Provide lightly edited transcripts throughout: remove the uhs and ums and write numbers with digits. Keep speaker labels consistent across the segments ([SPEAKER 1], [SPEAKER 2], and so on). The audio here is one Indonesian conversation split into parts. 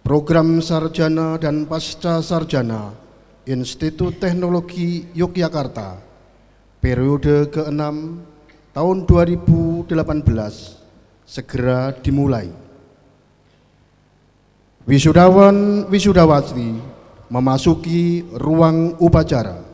[SPEAKER 1] Program Sarjana dan Pasca Sarjana Institut Teknologi Yogyakarta periode ke-6 tahun 2018 segera dimulai. Wisudawan wisudawati memasuki ruang upacara.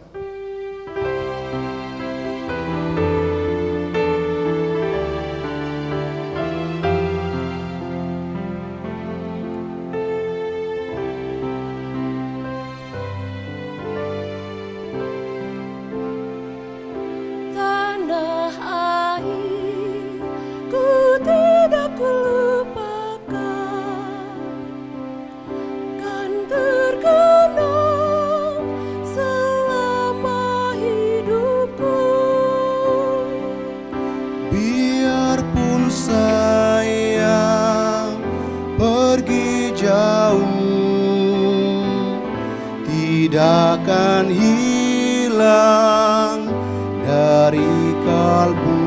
[SPEAKER 2] Tidak akan hilang dari kalbu,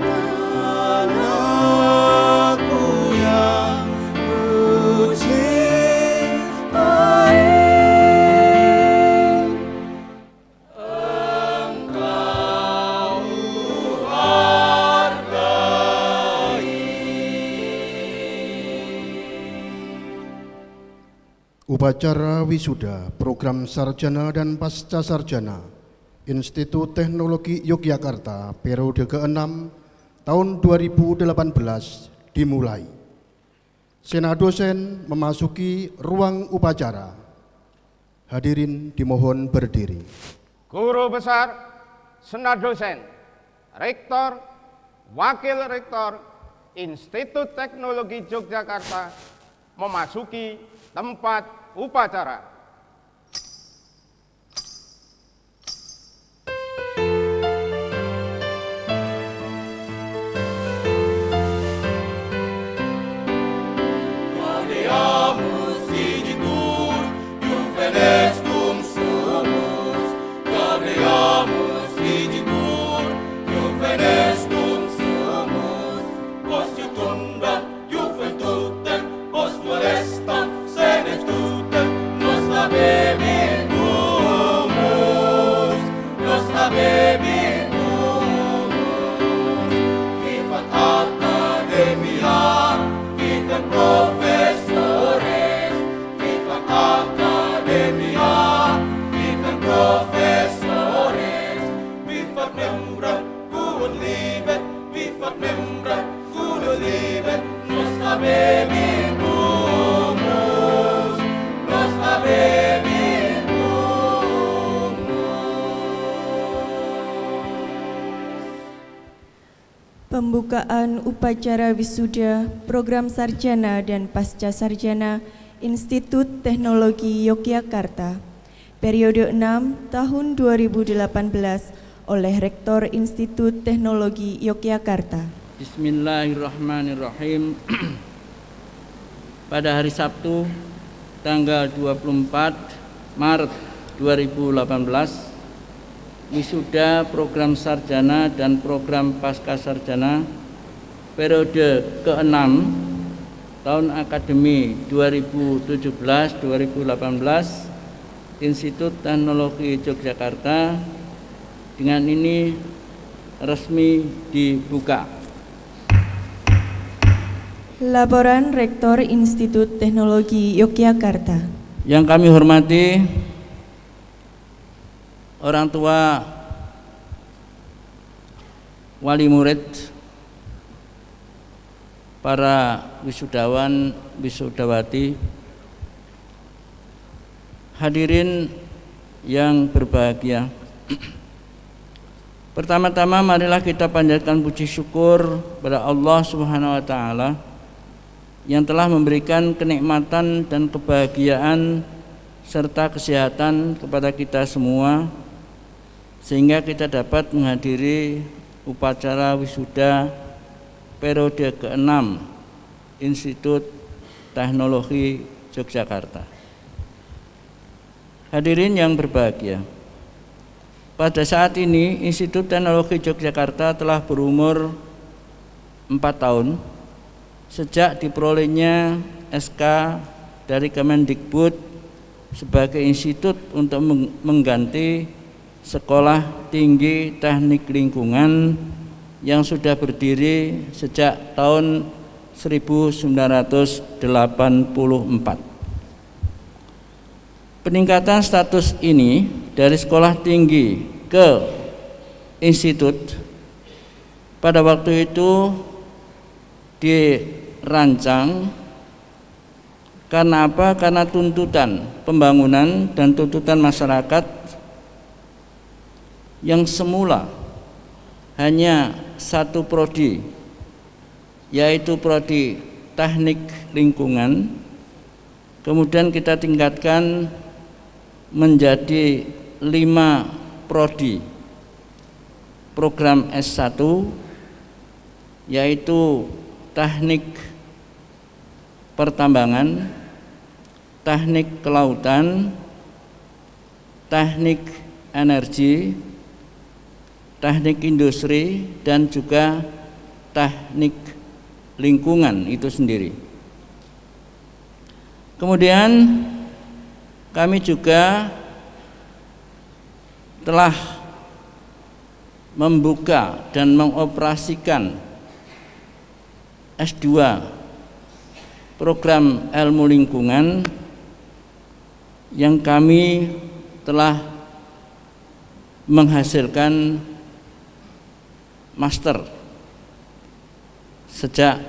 [SPEAKER 2] karena aku yang ku cintai. Engkau ku hargai.
[SPEAKER 1] Upacara wisuda program sarjana dan pasca sarjana Institut Teknologi Yogyakarta periode ke-6 tahun 2018 dimulai. Senat dosen memasuki ruang upacara. Hadirin dimohon berdiri.
[SPEAKER 3] Guru besar, senat dosen, rektor, wakil rektor Institut Teknologi Yogyakarta memasuki tempat upacara.
[SPEAKER 2] Gaudeamus igitur, Iuvenestum sumus. Gaudeamus igitur, Iuvenestum sumus. Post iutumda, Iuventutem, post molesta, senestutem, nos habebitur, nos habebitur. Vivat Academia, vivat professores, vivat Academia, vivat professores, vivat membra quod libet, vivat membra quod libet, nos habebitur, nos habebitur.
[SPEAKER 4] Pembukaan upacara wisuda program sarjana dan pasca sarjana Institut Teknologi Yogyakarta periode 6 tahun 2018 oleh Rektor Institut Teknologi Yogyakarta.
[SPEAKER 5] Bismillahirrahmanirrahim. Pada hari Sabtu tanggal 24 Maret 2018 wisuda program sarjana dan program pasca sarjana periode ke-6 tahun akademi 2017-2018 Institut Teknologi Yogyakarta dengan ini resmi dibuka.
[SPEAKER 4] Laporan Rektor Institut Teknologi Yogyakarta.
[SPEAKER 5] Yang kami hormati orang tua, wali murid, para wisudawan, wisudawati, hadirin yang berbahagia. Pertama-tama marilah kita panjatkan puji syukur kepada Allah Subhanahu wa taala yang telah memberikan kenikmatan dan kebahagiaan serta kesehatan kepada kita semua, sehingga kita dapat menghadiri upacara wisuda periode ke-6 Institut Teknologi Yogyakarta. Hadirin yang berbahagia, pada saat ini Institut Teknologi Yogyakarta telah berumur 4 tahun sejak diperolehnya SK dari Kemendikbud sebagai institut untuk mengganti Sekolah Tinggi Teknik Lingkungan yang sudah berdiri sejak tahun 1984. Peningkatan status ini dari sekolah tinggi ke institut pada waktu itu dirancang karena apa? Karena tuntutan pembangunan dan tuntutan masyarakat yang semula hanya satu prodi, yaitu prodi teknik lingkungan, kemudian kita tingkatkan menjadi 5 prodi program S1, yaitu teknik pertambangan, teknik kelautan, teknik energi, teknik industri, dan juga teknik lingkungan itu sendiri. Kemudian kami juga telah membuka dan mengoperasikan S2 program ilmu lingkungan yang kami telah menghasilkan master sejak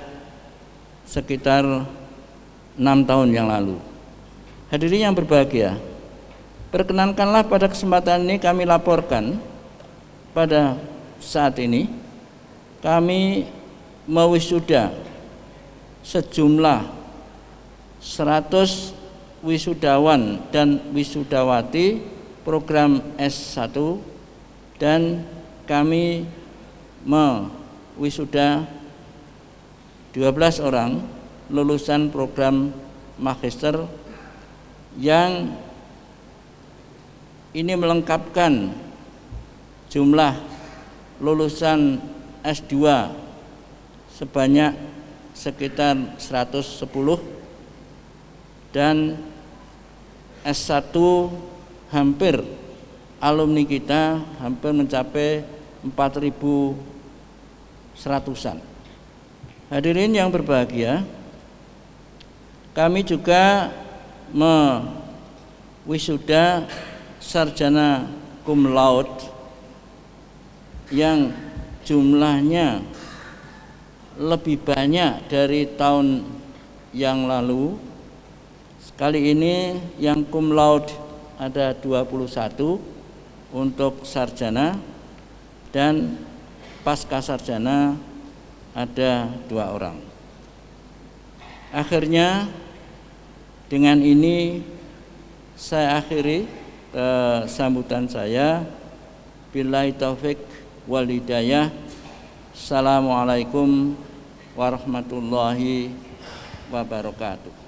[SPEAKER 5] sekitar 6 tahun yang lalu. Hadirin yang berbahagia, perkenankanlah pada kesempatan ini kami laporkan pada saat ini kami mewisuda sejumlah 100 wisudawan dan wisudawati program S1, dan kami mewisuda 12 orang lulusan program magister yang ini melengkapkan jumlah lulusan S2 sebanyak sekitar 110 dan S1 hampir alumni kita hampir mencapai 4.100-an. Hadirin yang berbahagia, kami juga mewisuda sarjana cum laude yang jumlahnya lebih banyak dari tahun yang lalu. Kali ini yang cum laude ada 21 untuk sarjana, dan pasca sarjana ada 2 orang. Akhirnya dengan ini saya akhiri sambutan saya. Billahi taufik wal hidayah. Assalamualaikum warahmatullahi wabarakatuh.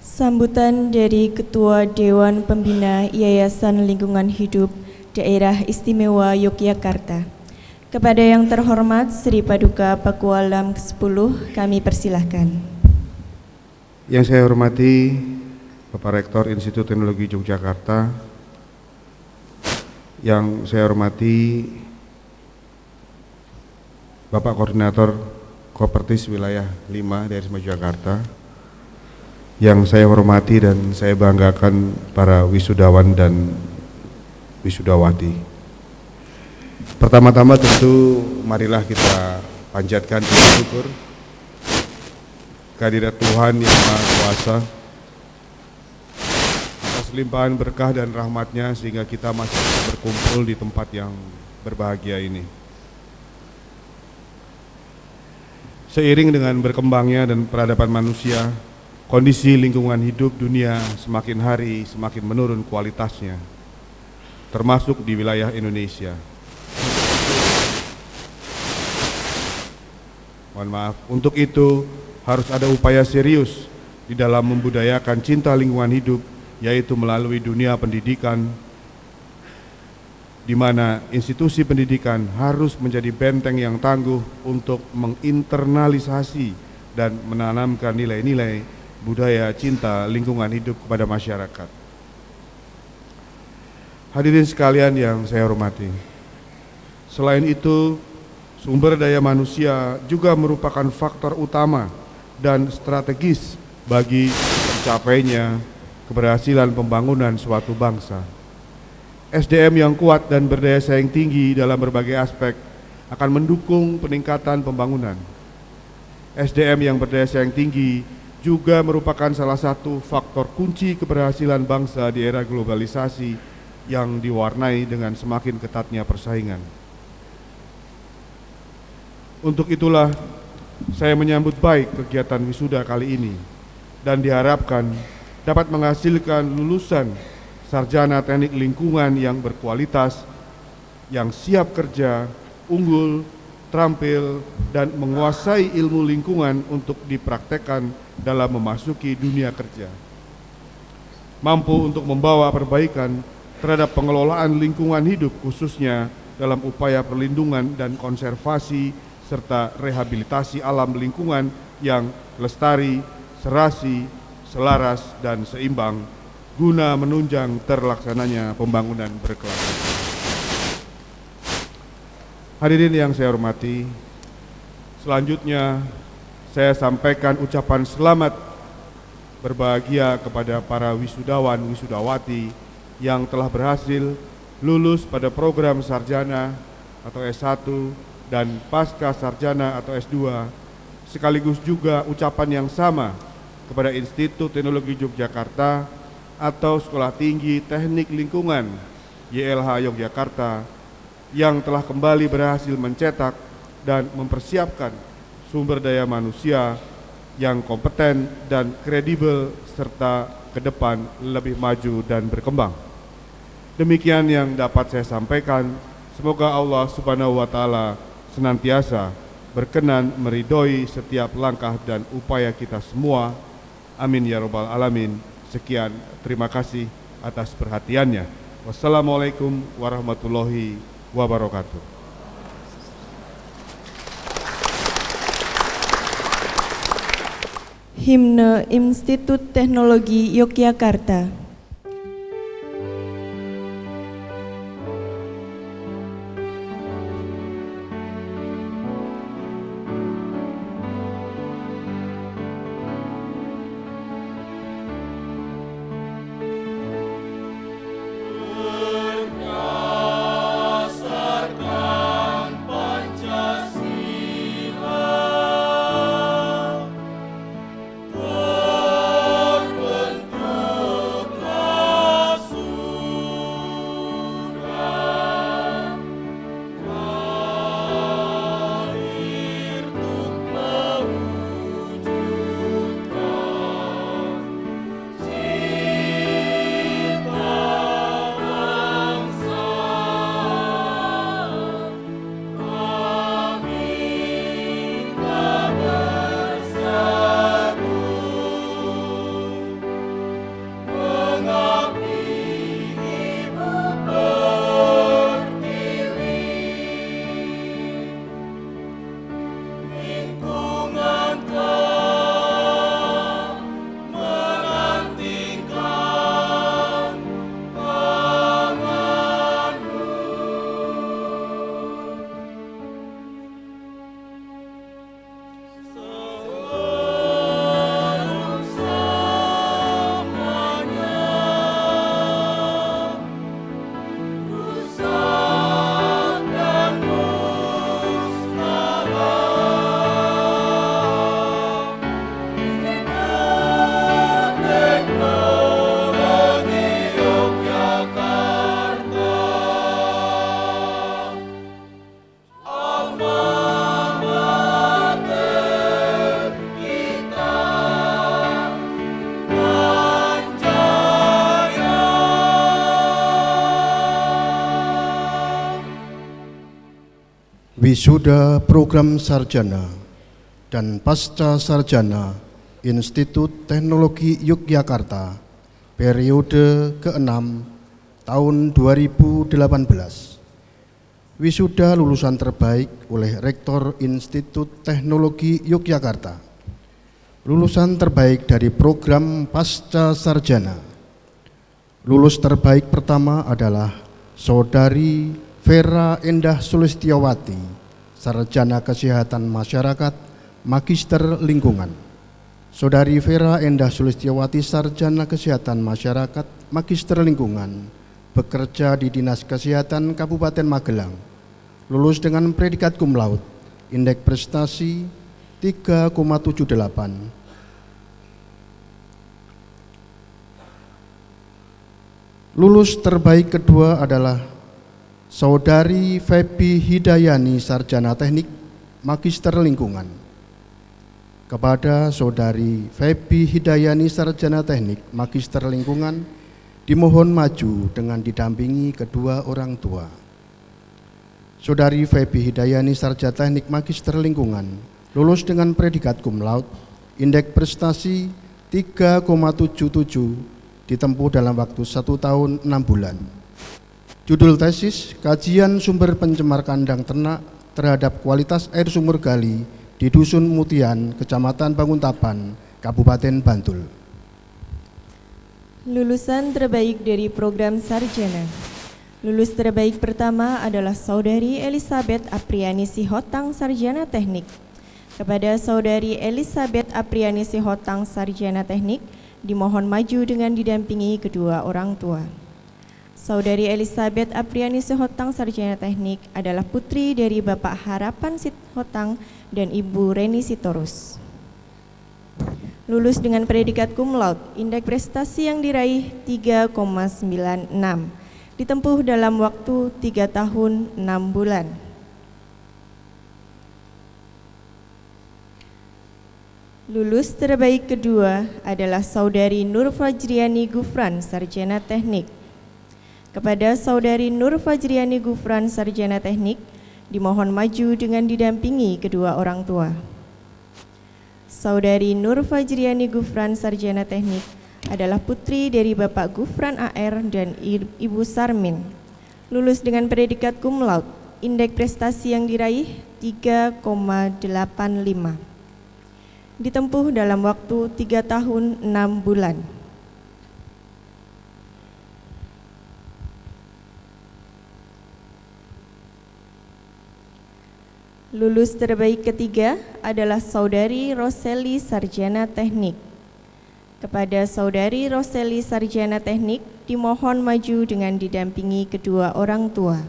[SPEAKER 4] Sambutan dari Ketua Dewan Pembina Yayasan Lingkungan Hidup Daerah Istimewa Yogyakarta. Kepada yang terhormat Sri Paduka Pakualam ke-10 kami persilahkan.
[SPEAKER 1] Yang saya hormati Bapak Rektor Institut Teknologi Yogyakarta, yang saya hormati Bapak Koordinator Kopertis Wilayah 5 dari Yogyakarta, yang saya hormati dan saya banggakan para wisudawan dan wisudawati. Pertama-tama tentu marilah kita panjatkan puji syukur kehadirat Tuhan Yang Maha Kuasa atas limpahan berkah dan rahmat-Nya sehingga kita masih berkumpul di tempat yang berbahagia ini. Seiring dengan berkembangnya dan peradaban manusia, kondisi lingkungan hidup dunia semakin hari semakin menurun kualitasnya, termasuk di wilayah Indonesia. Mohon maaf, untuk itu harus ada upaya serius di dalam membudayakan cinta lingkungan hidup, yaitu melalui dunia pendidikan, di mana institusi pendidikan harus menjadi benteng yang tangguh untuk menginternalisasi dan menanamkan nilai-nilai budaya cinta lingkungan hidup kepada masyarakat. Hadirin sekalian yang saya hormati, selain itu, sumber daya manusia juga merupakan faktor utama dan strategis bagi tercapainya keberhasilan pembangunan suatu bangsa. SDM yang kuat dan berdaya saing tinggi dalam berbagai aspek akan mendukung peningkatan pembangunan. SDM yang berdaya saing tinggi juga merupakan salah satu faktor kunci keberhasilan bangsa di era globalisasi yang diwarnai dengan semakin ketatnya persaingan. Untuk itulah saya menyambut baik kegiatan wisuda kali ini dan diharapkan dapat menghasilkan lulusan sarjana teknik lingkungan yang berkualitas, yang siap kerja, unggul, terampil, dan menguasai ilmu lingkungan untuk dipraktekkan dalam memasuki dunia kerja. Mampu untuk membawa perbaikan terhadap pengelolaan lingkungan hidup khususnya dalam upaya perlindungan dan konservasi serta rehabilitasi alam lingkungan yang lestari, serasi, selaras, dan seimbang guna menunjang terlaksananya pembangunan berkelanjutan. Hadirin yang saya hormati, selanjutnya saya sampaikan ucapan selamat berbahagia kepada para wisudawan wisudawati yang telah berhasil lulus pada program sarjana atau S1 dan pasca sarjana atau S2, sekaligus juga ucapan yang sama kepada Institut Teknologi Yogyakarta atau Sekolah Tinggi Teknik Lingkungan YLH Yogyakarta yang telah kembali berhasil mencetak dan mempersiapkan sumber daya manusia yang kompeten dan kredibel serta ke depan lebih maju dan berkembang. Demikian yang dapat saya sampaikan. Semoga Allah Subhanahu wa Ta'ala senantiasa berkenan meridhoi setiap langkah dan upaya kita semua. Amin ya rabbal alamin. Sekian, terima kasih atas perhatiannya. Wassalamualaikum warahmatullahi wabarakatuh.
[SPEAKER 4] Himne Institut Teknologi Yogyakarta.
[SPEAKER 6] Wisuda Program Sarjana dan Pasca Sarjana Institut Teknologi Yogyakarta periode ke-6 tahun 2018 wisuda lulusan terbaik oleh Rektor Institut Teknologi Yogyakarta. Lulusan terbaik dari program Pasca Sarjana. Lulus terbaik pertama adalah Saudari Vera Endah Sulistiawati, Sarjana Kesehatan Masyarakat, Magister Lingkungan. Saudari Vera Endah Sulistiawati, Sarjana Kesehatan Masyarakat, Magister Lingkungan, bekerja di Dinas Kesehatan Kabupaten Magelang. Lulus dengan predikat cum laude, indeks prestasi 3,78. Lulus terbaik kedua adalah Saudari Febi Hidayani, Sarjana Teknik, Magister Lingkungan. Kepada Saudari Febi Hidayani, Sarjana Teknik, Magister Lingkungan, dimohon maju dengan didampingi kedua orang tua. Saudari Febi Hidayani, Sarjana Teknik, Magister Lingkungan, lulus dengan predikat cum laude, indeks prestasi 3,77, ditempuh dalam waktu 1 tahun 6 bulan. Judul tesis, kajian sumber pencemar kandang ternak terhadap kualitas air sumur gali di Dusun Mutian, Kecamatan Banguntapan, Kabupaten Bantul.
[SPEAKER 4] Lulusan terbaik dari program sarjana. Lulus terbaik pertama adalah Saudari Elizabeth Apriani Sihotang, Sarjana Teknik. Kepada Saudari Elizabeth Apriani Sihotang, Sarjana Teknik, dimohon maju dengan didampingi kedua orang tua. Saudari Elizabeth Apriani Sihotang, Sarjana Teknik, adalah putri dari Bapak Harapan Sihotang dan Ibu Reni Sitorus. Lulus dengan predikat cum laude, indeks prestasi yang diraih 3,96, ditempuh dalam waktu 3 tahun 6 bulan. Lulus terbaik kedua adalah Saudari Nur Fajriani Gufran, Sarjana Teknik. Kepada Saudari Nur Fajriani Gufran, Sarjana Teknik, dimohon maju dengan didampingi kedua orang tua. Saudari Nur Fajriani Gufran, Sarjana Teknik, adalah putri dari Bapak Gufran AR dan Ibu Sarmin. Lulus dengan predikat cum laude, indeks prestasi yang diraih 3,85. Ditempuh dalam waktu 3 tahun 6 bulan. Lulus terbaik ketiga adalah Saudari Roseli, Sarjana Teknik. Kepada Saudari Roseli, Sarjana Teknik, dimohon maju dengan didampingi kedua orang tua.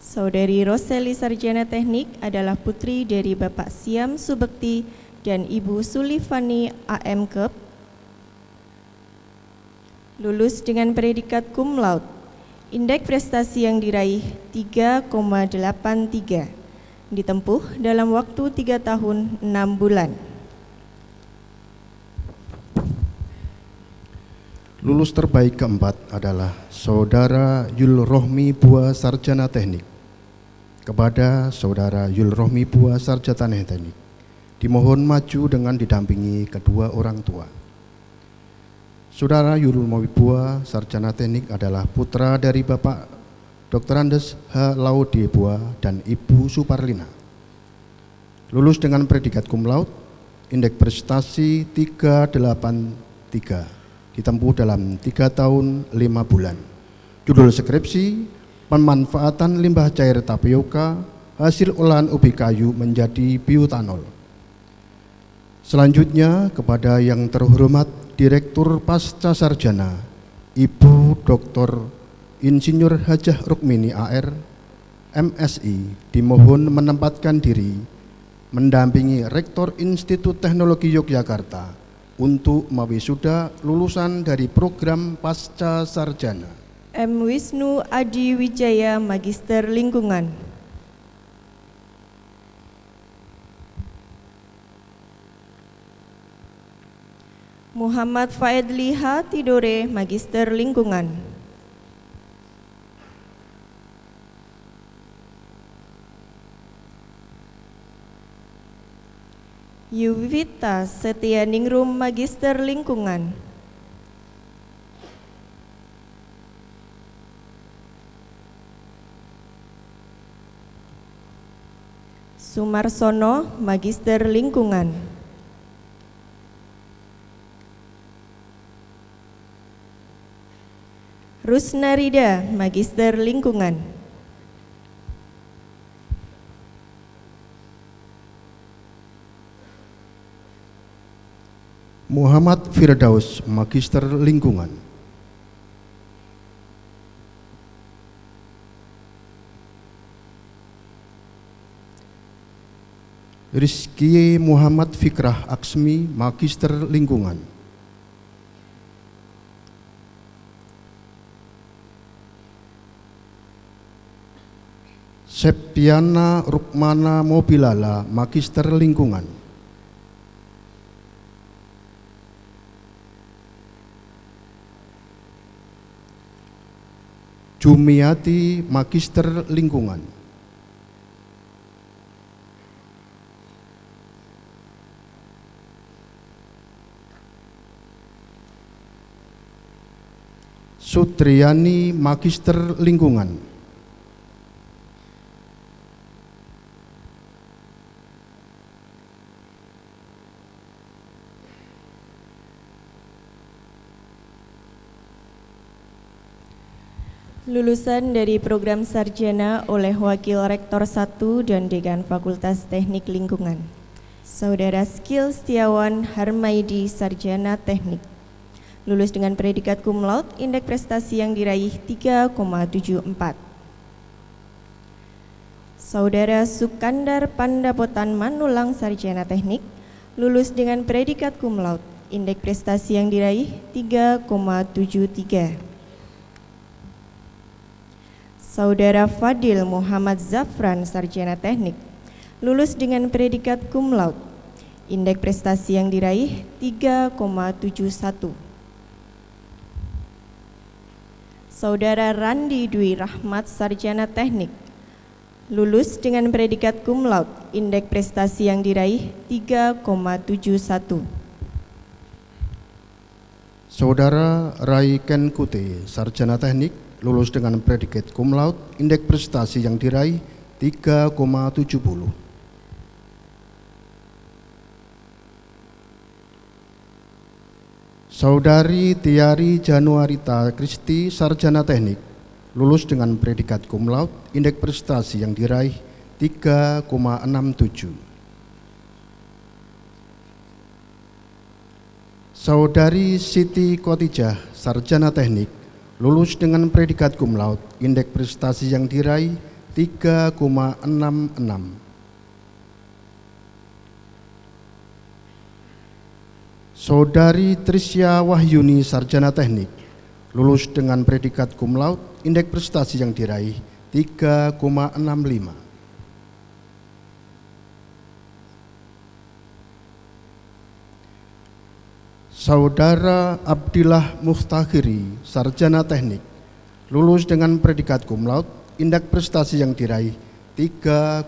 [SPEAKER 4] Saudari Roseli, Sarjana Teknik, adalah putri dari Bapak Siam Subekti dan Ibu Sulifani AM Kep. Lulus dengan predikat cum laude, indeks prestasi yang diraih 3,83, ditempuh dalam waktu 3 tahun 6 bulan.
[SPEAKER 6] Lulus terbaik keempat adalah Saudara Yul Rohmi Bua, Sarjana Teknik. Kepada Saudara Yul Rohmi Bua, Sarjana Teknik, dimohon maju dengan didampingi kedua orang tua. Saudara Yul Rohmi Bua, Sarjana Teknik, adalah putra dari Bapak Dr. Andes H. Laude Bua dan Ibu Suparlina. Lulus dengan predikat cum laude, indeks prestasi 383, ditempuh dalam 3 tahun 5 bulan. Judul skripsi, pemanfaatan limbah cair tapioka hasil olahan ubi kayu menjadi bioetanol. Selanjutnya kepada yang terhormat Direktur Pasca Sarjana, Ibu Dr. Insinyur Hajah Rukmini AR, MSI, dimohon menempatkan diri mendampingi Rektor Institut Teknologi Yogyakarta untuk mewisuda lulusan dari program Pasca Sarjana.
[SPEAKER 4] M. Wisnu Adi Wijaya, Magister Lingkungan. Muhammad Faedli H. Tidore, Magister Lingkungan. Yuvita Setianingrum, Magister Lingkungan. Sumarsono, Magister Lingkungan. Rusnarida, Magister Lingkungan.
[SPEAKER 6] Muhammad Firdaus, Magister Lingkungan. Rizky Muhammad Fikrah Aksmi, Magister Lingkungan. Septiana Rukmana Mobilala, Magister Lingkungan. Jumiati, Magister Lingkungan. Sutriani, Magister Lingkungan.
[SPEAKER 4] Lulusan dari program sarjana oleh Wakil Rektor 1 dan Dekan Fakultas Teknik Lingkungan, Saudara Skill Setiawan Harmaidi, Sarjana Teknik. Lulus dengan predikat cum laude, indeks prestasi yang diraih 3,74. Saudara Sukandar Pandapotan Manulang, Sarjana Teknik. Lulus dengan predikat cum laude, indeks prestasi yang diraih 3,73. Saudara Fadil Muhammad Zafran, Sarjana Teknik. Lulus dengan predikat cum laude, indeks prestasi yang diraih 3,71. Saudara Randi Dwi Rahmat, Sarjana Teknik. Lulus dengan predikat cum laude, indeks prestasi yang diraih 3,71.
[SPEAKER 6] Saudara Rai Ken Kute, Sarjana Teknik. Lulus dengan predikat cum laude, indeks prestasi yang diraih 3,70. Saudari Tiari Januarita Kristi, Sarjana Teknik. Lulus dengan predikat cum laude, indeks prestasi yang diraih 3,67. Saudari Siti Khotijah, Sarjana Teknik. Lulus dengan predikat cum laude, indeks prestasi yang diraih 3,66. Saudari Trisya Wahyuni, Sarjana Teknik. Lulus dengan predikat cum laude, indeks prestasi yang diraih 3,65. Saudara Abdillah Muftahiri, Sarjana Teknik. Lulus dengan predikat cum laude, indeks prestasi yang diraih 3,63.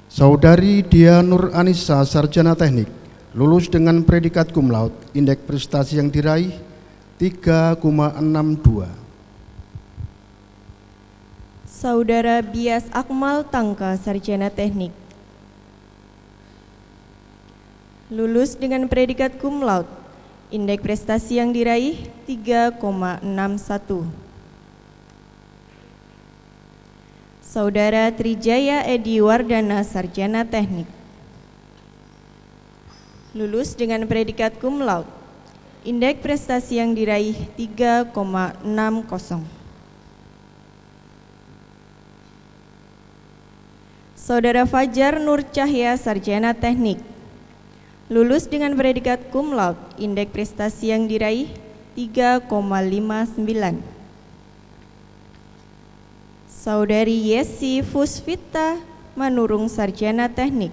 [SPEAKER 6] Saudari Dia Nur Anissa, Sarjana Teknik. Lulus dengan predikat cum laude, indeks prestasi yang diraih 3,62.
[SPEAKER 4] Saudara Bias Akmal Tangka, Sarjana Teknik. Lulus dengan predikat cum laude, indeks prestasi yang diraih 3,61. Saudara Trijaya Edi Wardana, Sarjana Teknik. Lulus dengan predikat cum laude, indeks prestasi yang diraih 3,60. Saudara Fajar Nur Cahya, Sarjana Teknik. Lulus dengan predikat cum laude, indeks prestasi yang diraih 3,59. Saudari Yesi Fusvita Manurung, Sarjana Teknik.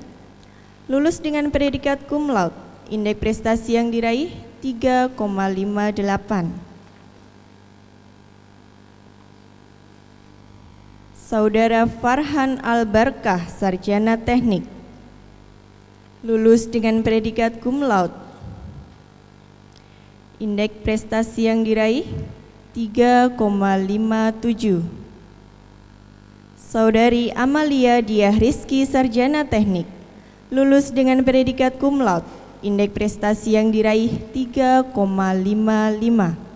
[SPEAKER 4] Lulus dengan predikat cum laude, indeks prestasi yang diraih 3,58. Saudara Farhan Al-Barkah, Sarjana Teknik, lulus dengan predikat cum laude. Indeks prestasi yang diraih 3,57. Saudari Amalia Diah Rizky, Sarjana Teknik, lulus dengan predikat cum laude. Indeks prestasi yang diraih 3,55.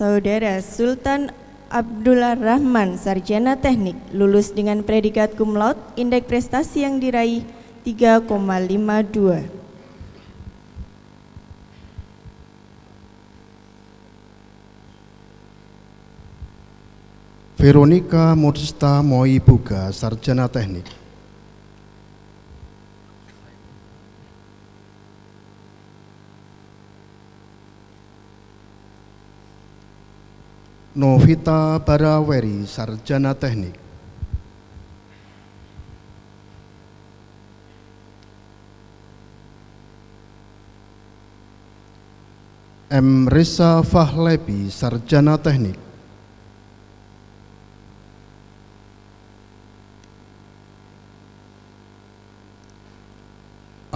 [SPEAKER 4] Saudara Sultan Abdullah Rahman, Sarjana Teknik, lulus dengan predikat cum laude. Indeks prestasi yang diraih 3,52.
[SPEAKER 6] Veronica Modesta Moibuga, Sarjana Teknik, Novita Baraweri, Sarjana Teknik, M. Reza Fahlebi, Sarjana Teknik,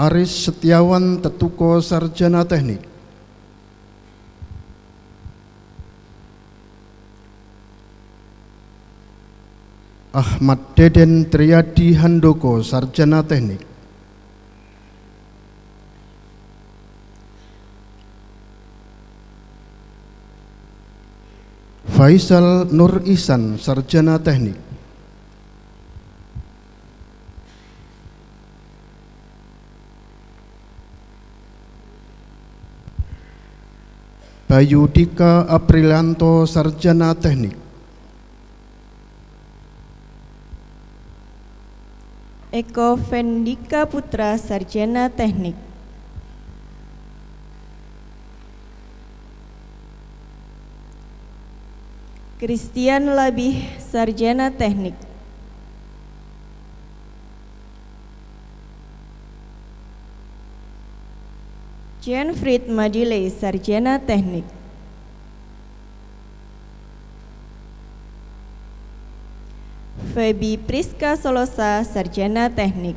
[SPEAKER 6] Aris Setiawan Tetuko, Sarjana Teknik, Ahmad Deden Triadi Handoko, Sarjana Teknik, Faisal Nur Ihsan, Sarjana Teknik, Bayu Dika Aprilanto, Sarjana Teknik,
[SPEAKER 4] Eko Vendika Putra, Sarjana Teknik, Christian Labih, Sarjana Teknik, Jenfried Madile, Sarjana Teknik, Febi Priska Solosa, Sarjana Teknik,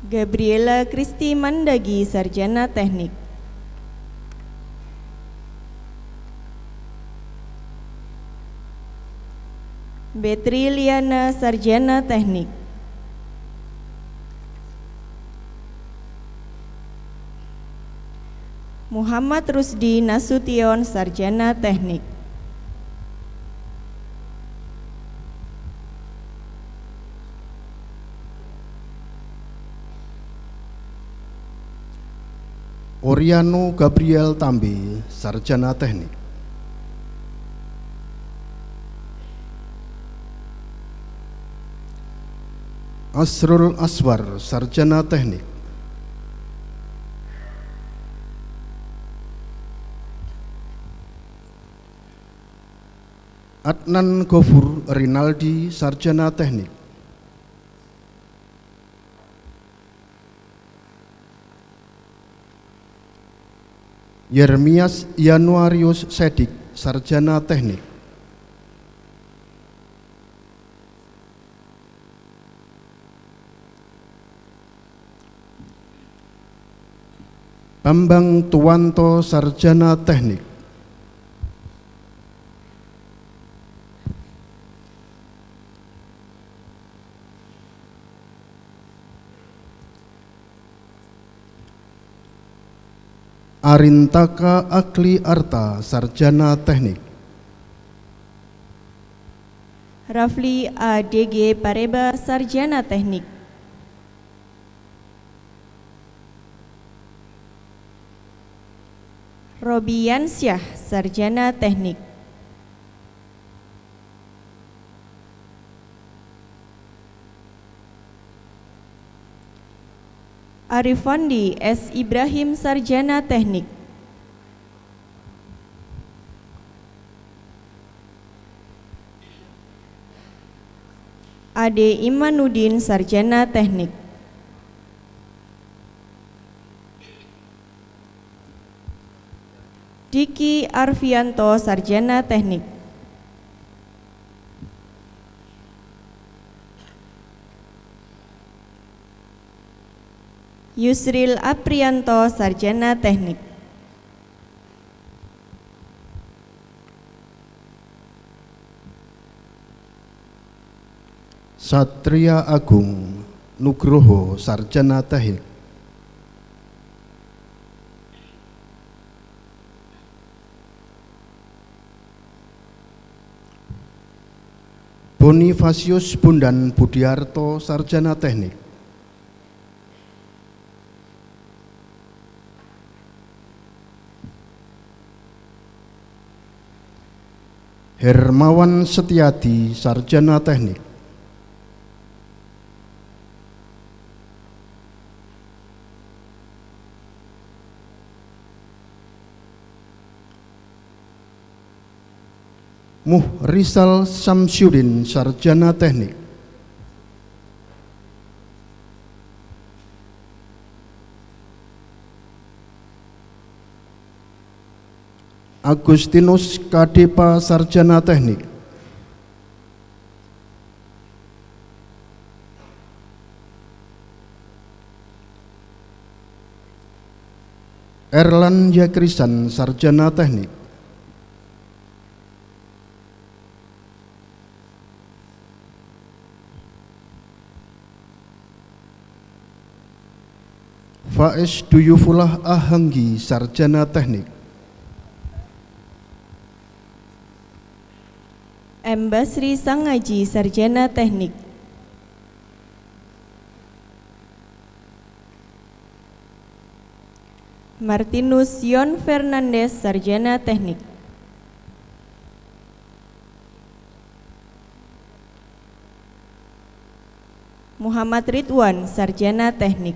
[SPEAKER 4] Gabriela Kristi Mandagi, Sarjana Teknik, Betri Liana, Sarjana Teknik, Muhammad Rusdi Nasution, Sarjana Teknik,
[SPEAKER 6] Oriano Gabriel Tambi, Sarjana Teknik, Asrul Aswar, Sarjana Teknik, Adnan Gofur Rinaldi, Sarjana Teknik, Yermias Yanuarius Sedik, Sarjana Teknik, Bambang Tuwanto, Sarjana Teknik, Arintaka Akli Arta, Sarjana Teknik,
[SPEAKER 4] Rafli ADG Pareba, Sarjana Teknik, Robi Yansyah, Sarjana Teknik, Arifandi S. Ibrahim, Sarjana Teknik. Ade Imanuddin, Sarjana Teknik. Diki Arfianto, Sarjana Teknik. Yusril Aprianto, Sarjana Teknik.
[SPEAKER 6] Satria Agung Nugroho, Sarjana Teknik. Bonifasius Bundan Budiarto, Sarjana Teknik. Hermawan Setiadi, Sarjana Teknik. Muhrisal Samsyudin, Sarjana Teknik. Agustinus Kadepa, Sarjana Teknik. Erlan Yakrisan, Sarjana Teknik. Faiz Duyufullah Ahanggi, Sarjana Teknik.
[SPEAKER 4] M. Basri Sangaji, Sarjana Teknik. Martinus Yon Fernandes, Sarjana Teknik. Muhammad Ridwan, Sarjana Teknik.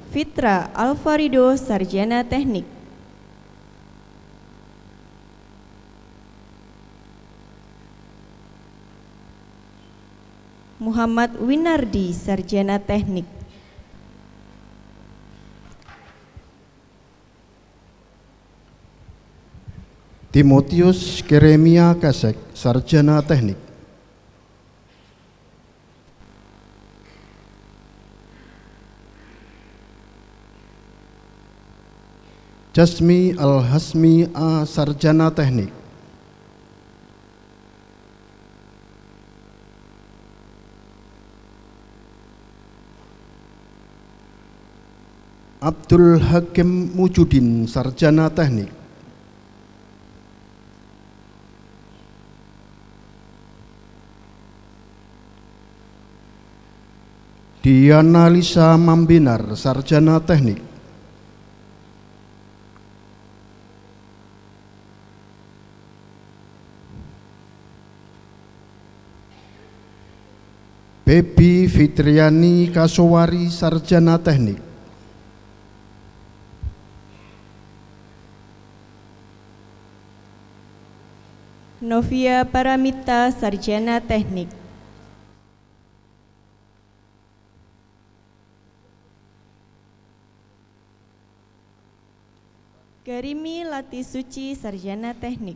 [SPEAKER 4] Fitra Alfarido, Sarjana Teknik. Muhammad Winardi, Sarjana Teknik.
[SPEAKER 6] Timotius Keremia Kesek, Sarjana Teknik. Jasmi Al-Hasmi A, Sarjana Teknik. Abdul Hakim Mujudin, Sarjana Teknik. Diana Lisa Mambinar, Sarjana Teknik. Baby Fitriani Kasowari, Sarjana Teknik.
[SPEAKER 4] Novia Paramita, Sarjana Teknik. Garimi Latisuci, Sarjana Teknik.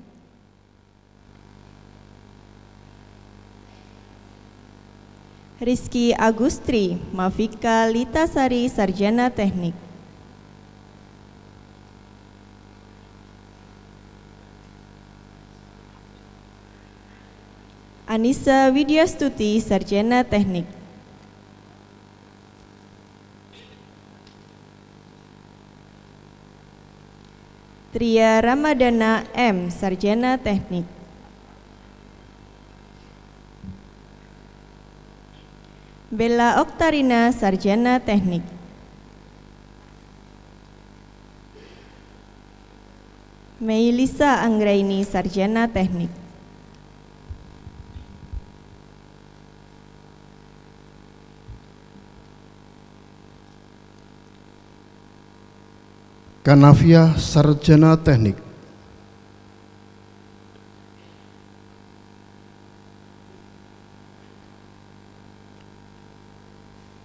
[SPEAKER 4] Rizky Agustri Mafika Litasari, Sarjana Teknik. Anissa Widyastuti, Sarjana Teknik. Tria Ramadana M, Sarjana Teknik. Bella Oktarina, Sarjana Teknik. Meilisa Anggraini, Sarjana Teknik.
[SPEAKER 6] Kanafiah Sarjana Teknik.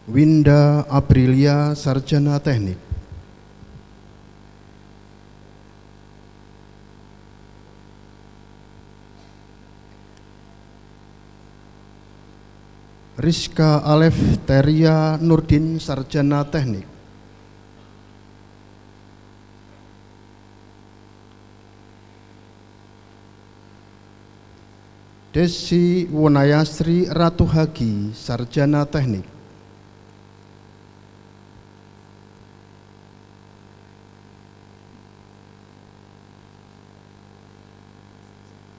[SPEAKER 6] Winda Aprilia Sarjana Teknik. Rizka Alef Teria Nurdin Sarjana Teknik. Desi Wonayasri Ratu Hagi Sarjana Teknik.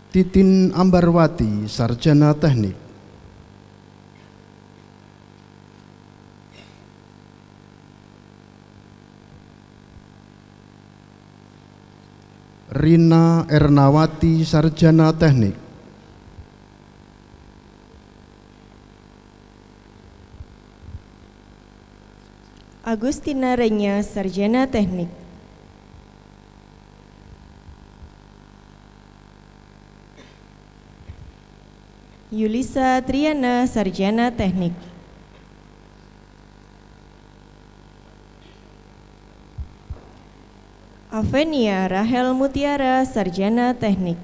[SPEAKER 6] Titin Ambarwati Sarjana Teknik. Rina Ernawati Sarjana Teknik.
[SPEAKER 4] Agustina Renya Sarjana Teknik. Yulisa Triana Sarjana Teknik. Avenia Rahel Mutiara Sarjana Teknik.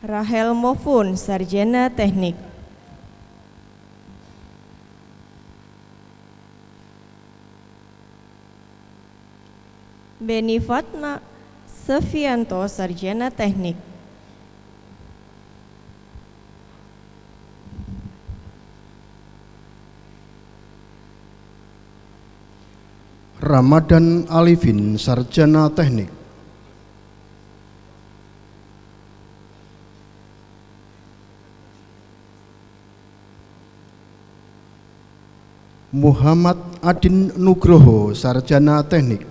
[SPEAKER 4] Rahel Mofun Sarjana Teknik. Beni Fatma Sevianto Sarjana Teknik.
[SPEAKER 6] Ramadan Alifin Sarjana Teknik. Muhammad Adin Nugroho Sarjana Teknik.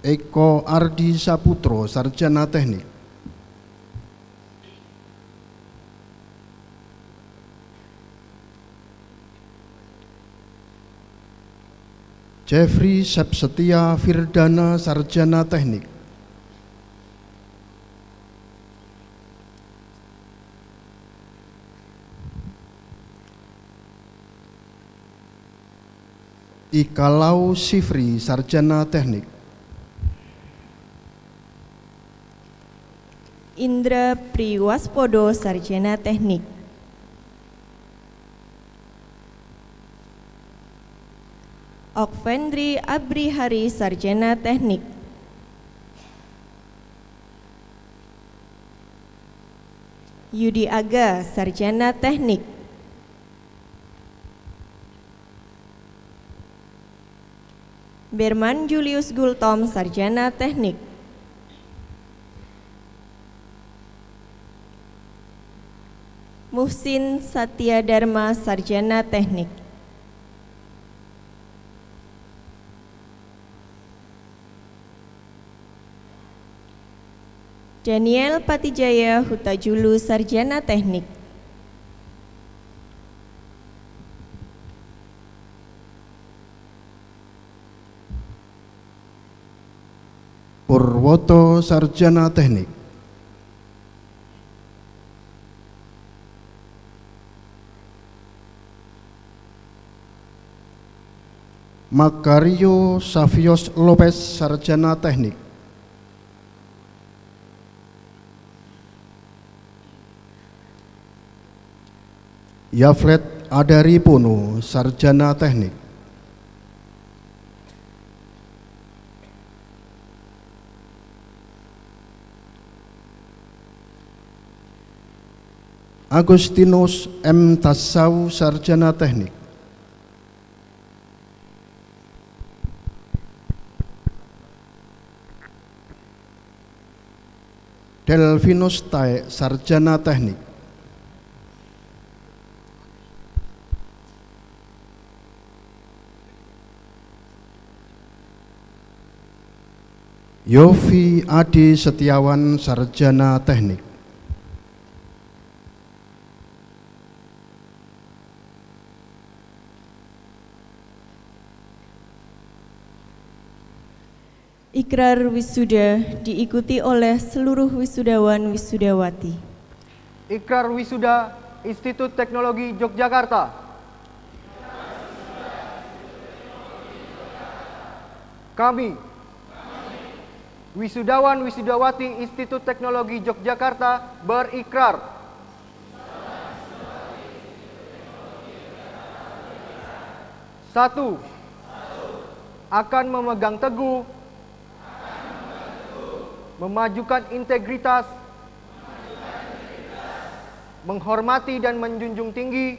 [SPEAKER 6] Eko Ardi Saputro Sarjana Teknik. Jeffrey Sepsetia Firdana Sarjana Teknik. Ikalau Sifri Sarjana Teknik.
[SPEAKER 4] Indra Priwaspodo Sarjana Teknik. Okvendri Abrihari Sarjana Teknik. Yudi Aga Sarjana Teknik. Berman Julius Gultom Sarjana Teknik. Muhsin Satya Dharma Sarjana Teknik. Daniel Patijaya Hutajulu Sarjana Teknik.
[SPEAKER 6] Purwoto Sarjana Teknik. Makario Savios Lopez Sarjana Teknik. Yaflet Adari Pono Sarjana Teknik. Agustinus M. Tassau Sarjana Teknik. Delvinus Tae Sarjana Teknik. Yofi Adi Setiawan, Sarjana Teknik.
[SPEAKER 4] Ikrar wisuda diikuti oleh seluruh wisudawan wisudawati.
[SPEAKER 7] Ikrar wisuda Institut Teknologi Yogyakarta. Kami, wisudawan wisudawati Institut Teknologi Yogyakarta berikrar satu, akan memegang teguh memajukan integritas, menghormati dan menjunjung tinggi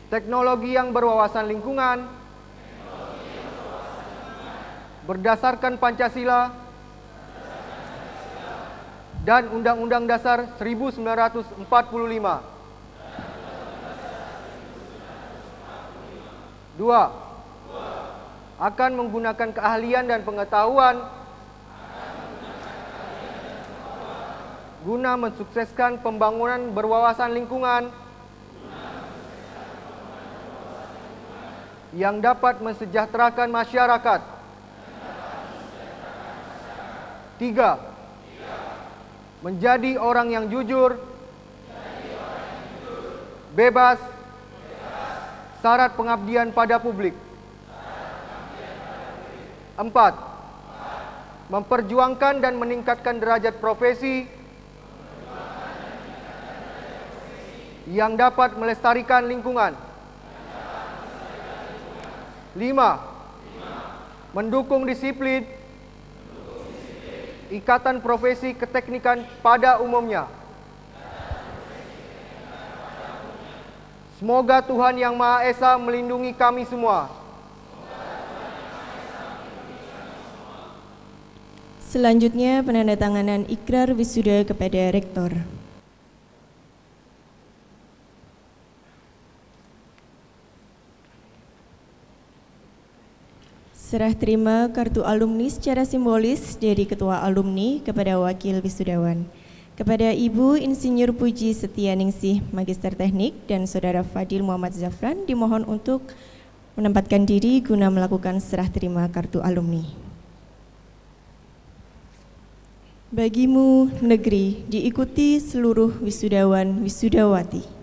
[SPEAKER 7] teknologi yang berwawasan lingkungan berdasarkan Pancasila dan Undang-Undang Dasar 1945. 2. Akan menggunakan keahlian dan pengetahuan guna mensukseskan pembangunan berwawasan lingkungan yang dapat mensejahterakan masyarakat. 3. Menjadi orang yang jujur, bebas, syarat pengabdian pada publik. 4. Memperjuangkan dan meningkatkan derajat profesi yang dapat melestarikan lingkungan. 5. Mendukung disiplin ikatan profesi keteknikan pada umumnya. Semoga Tuhan Yang Maha Esa melindungi kami semua.
[SPEAKER 4] Selanjutnya penandatanganan ikrar wisuda kepada Rektor. Serah terima kartu alumni secara simbolis dari Ketua Alumni kepada Wakil Wisudawan. Kepada Ibu Insinyur Puji Setianingsih, Magister Teknik, dan Saudara Fadil Muhammad Zafran dimohon untuk menempatkan diri guna melakukan serah terima kartu alumni. Bagimu negeri diikuti seluruh wisudawan wisudawati.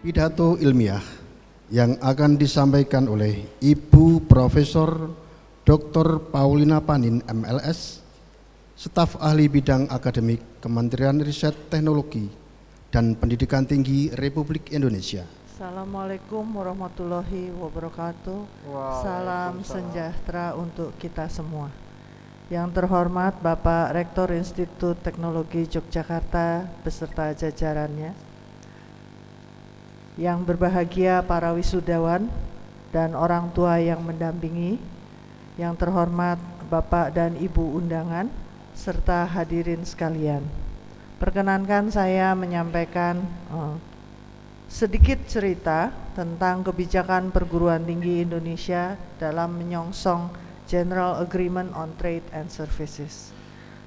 [SPEAKER 6] Pidato ilmiah yang akan disampaikan oleh Ibu Profesor Dr. Paulina Panin MLS, staf ahli bidang akademik Kementerian Riset Teknologi dan Pendidikan Tinggi Republik Indonesia.
[SPEAKER 8] Assalamualaikum warahmatullahi wabarakatuh. Salam sejahtera untuk kita semua. Yang terhormat Bapak Rektor Institut Teknologi Yogyakarta beserta jajarannya, yang berbahagia para wisudawan dan orang tua yang mendampingi, yang terhormat Bapak dan Ibu undangan, serta hadirin sekalian. Perkenankan saya menyampaikan sedikit cerita tentang kebijakan perguruan tinggi Indonesia dalam menyongsong General Agreement on Trade and Services.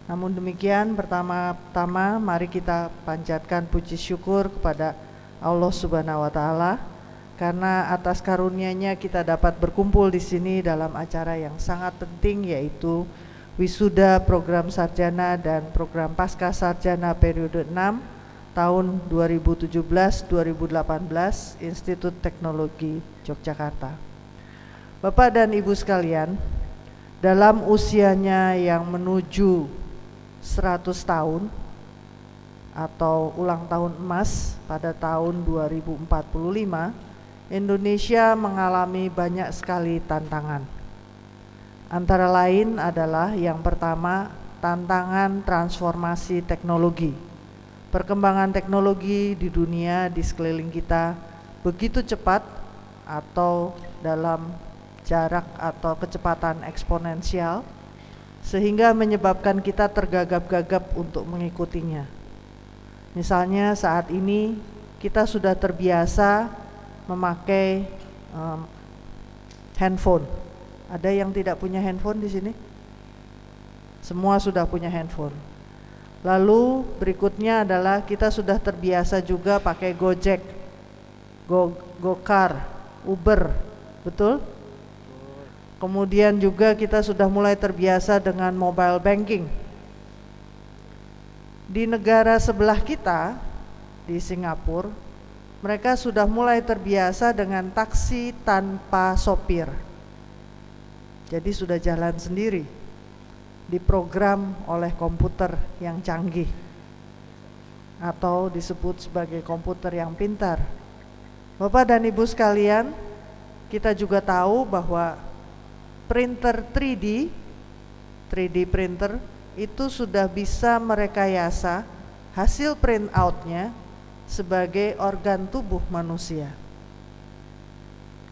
[SPEAKER 8] Namun demikian, pertama-tama mari kita panjatkan puji syukur kepada Allah Subhanahu wa Ta'ala, karena atas karunia-Nya kita dapat berkumpul di sini dalam acara yang sangat penting, yaitu wisuda program sarjana dan program pasca sarjana periode 6 tahun 2017-2018 Institut Teknologi Yogyakarta. Bapak dan Ibu sekalian, dalam usianya yang menuju 100 tahun atau ulang tahun emas pada tahun 2045, Indonesia mengalami banyak sekali tantangan. Antara lain adalah yang pertama, tantangan transformasi teknologi. Perkembangan teknologi di dunia di sekeliling kita begitu cepat atau dalam jarak atau kecepatan eksponensial sehingga menyebabkan kita tergagap-gagap untuk mengikutinya. Misalnya saat ini kita sudah terbiasa memakai handphone. Ada yang tidak punya handphone di sini? Semua sudah punya handphone. Lalu berikutnya adalah kita sudah terbiasa juga pakai Gojek, Gokar, Uber, betul? Kemudian juga kita sudah mulai terbiasa dengan mobile banking. Di negara sebelah kita, di Singapura, mereka sudah mulai terbiasa dengan taksi tanpa sopir. Jadi sudah jalan sendiri, diprogram oleh komputer yang canggih atau disebut sebagai komputer yang pintar. Bapak dan Ibu sekalian, kita juga tahu bahwa printer 3D printer itu sudah bisa merekayasa hasil print outnya sebagai organ tubuh manusia.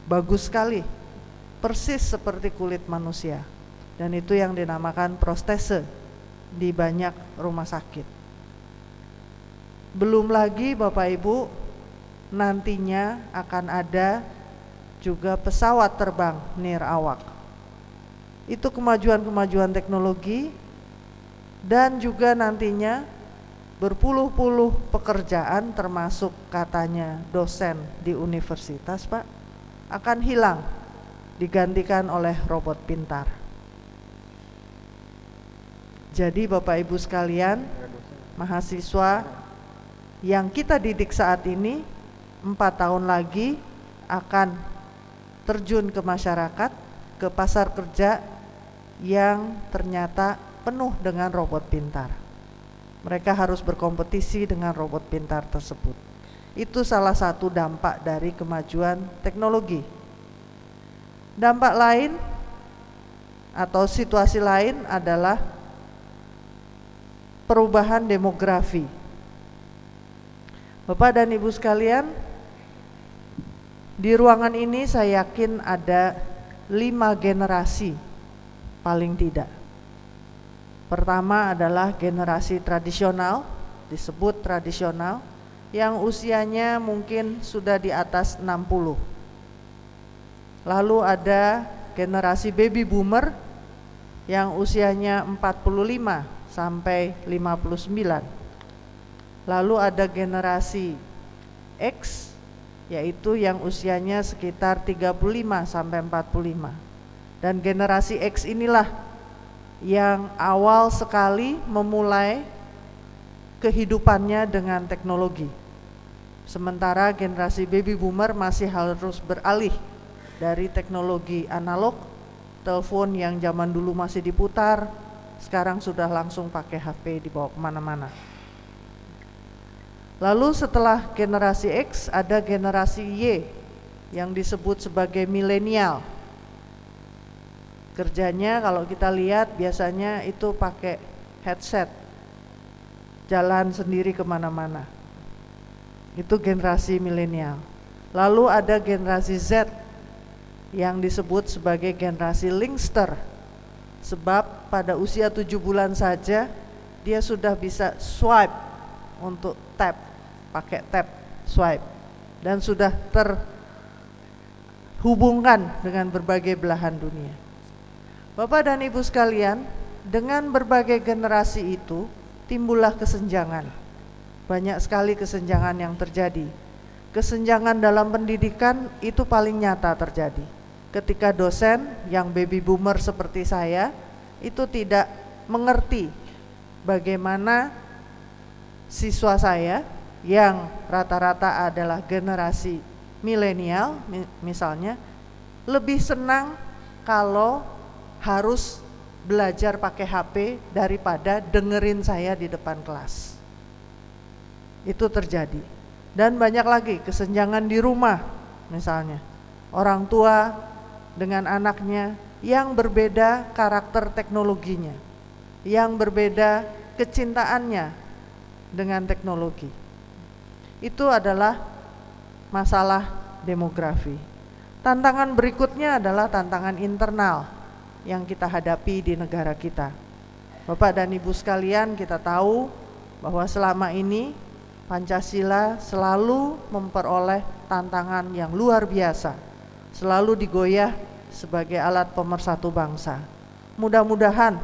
[SPEAKER 8] Bagus sekali, persis seperti kulit manusia. Dan itu yang dinamakan prostese di banyak rumah sakit. Belum lagi Bapak Ibu, nantinya akan ada juga pesawat terbang nirawak. Itu kemajuan-kemajuan teknologi, dan juga nantinya berpuluh-puluh pekerjaan termasuk katanya dosen di universitas, Pak, akan hilang digantikan oleh robot pintar. Jadi Bapak Ibu sekalian, mahasiswa yang kita didik saat ini 4 tahun lagi akan terjun ke masyarakat, ke pasar kerja yang ternyata penuh dengan robot pintar. Mereka harus berkompetisi dengan robot pintar tersebut. Itu salah satu dampak dari kemajuan teknologi. Dampak lain atau situasi lain adalah perubahan demografi. Bapak dan Ibu sekalian, di ruangan ini saya yakin ada 5 generasi paling tidak. Pertama adalah generasi tradisional, disebut tradisional, yang usianya mungkin sudah di atas 60. Lalu ada generasi baby boomer yang usianya 45 sampai 59. Lalu ada generasi X, yaitu yang usianya sekitar 35 sampai 45. Dan generasi X inilah yang awal sekali memulai kehidupannya dengan teknologi. Sementara generasi baby boomer masih harus beralih dari teknologi analog, telepon yang zaman dulu masih diputar, sekarang sudah langsung pakai HP dibawa kemana-mana. Lalu setelah generasi X ada generasi Y yang disebut sebagai milenial. Kerjanya kalau kita lihat biasanya itu pakai headset, jalan sendiri kemana-mana. Itu generasi milenial. Lalu ada generasi Z yang disebut sebagai generasi linkster. Sebab pada usia 7 bulan saja dia sudah bisa swipe untuk tap, pakai tap, swipe, dan sudah terhubungkan dengan berbagai belahan dunia. Bapak dan Ibu sekalian, dengan berbagai generasi itu timbullah kesenjangan. Banyak sekali kesenjangan yang terjadi. Kesenjangan dalam pendidikan itu paling nyata terjadi. Ketika dosen yang baby boomer seperti saya itu tidak mengerti bagaimana siswa saya yang rata-rata adalah generasi milenial misalnya, lebih senang kalau harus belajar pakai HP daripada dengerin saya di depan kelas. Itu terjadi. Dan banyak lagi kesenjangan di rumah misalnya. Orang tua dengan anaknya yang berbeda karakter teknologinya, yang berbeda kecintaannya dengan teknologi. Itu adalah masalah demografi. Tantangan berikutnya adalah tantangan internal yang kita hadapi di negara kita. Bapak dan Ibu sekalian, kita tahu bahwa selama ini Pancasila selalu memperoleh tantangan yang luar biasa, selalu digoyah sebagai alat pemersatu bangsa. Mudah-mudahan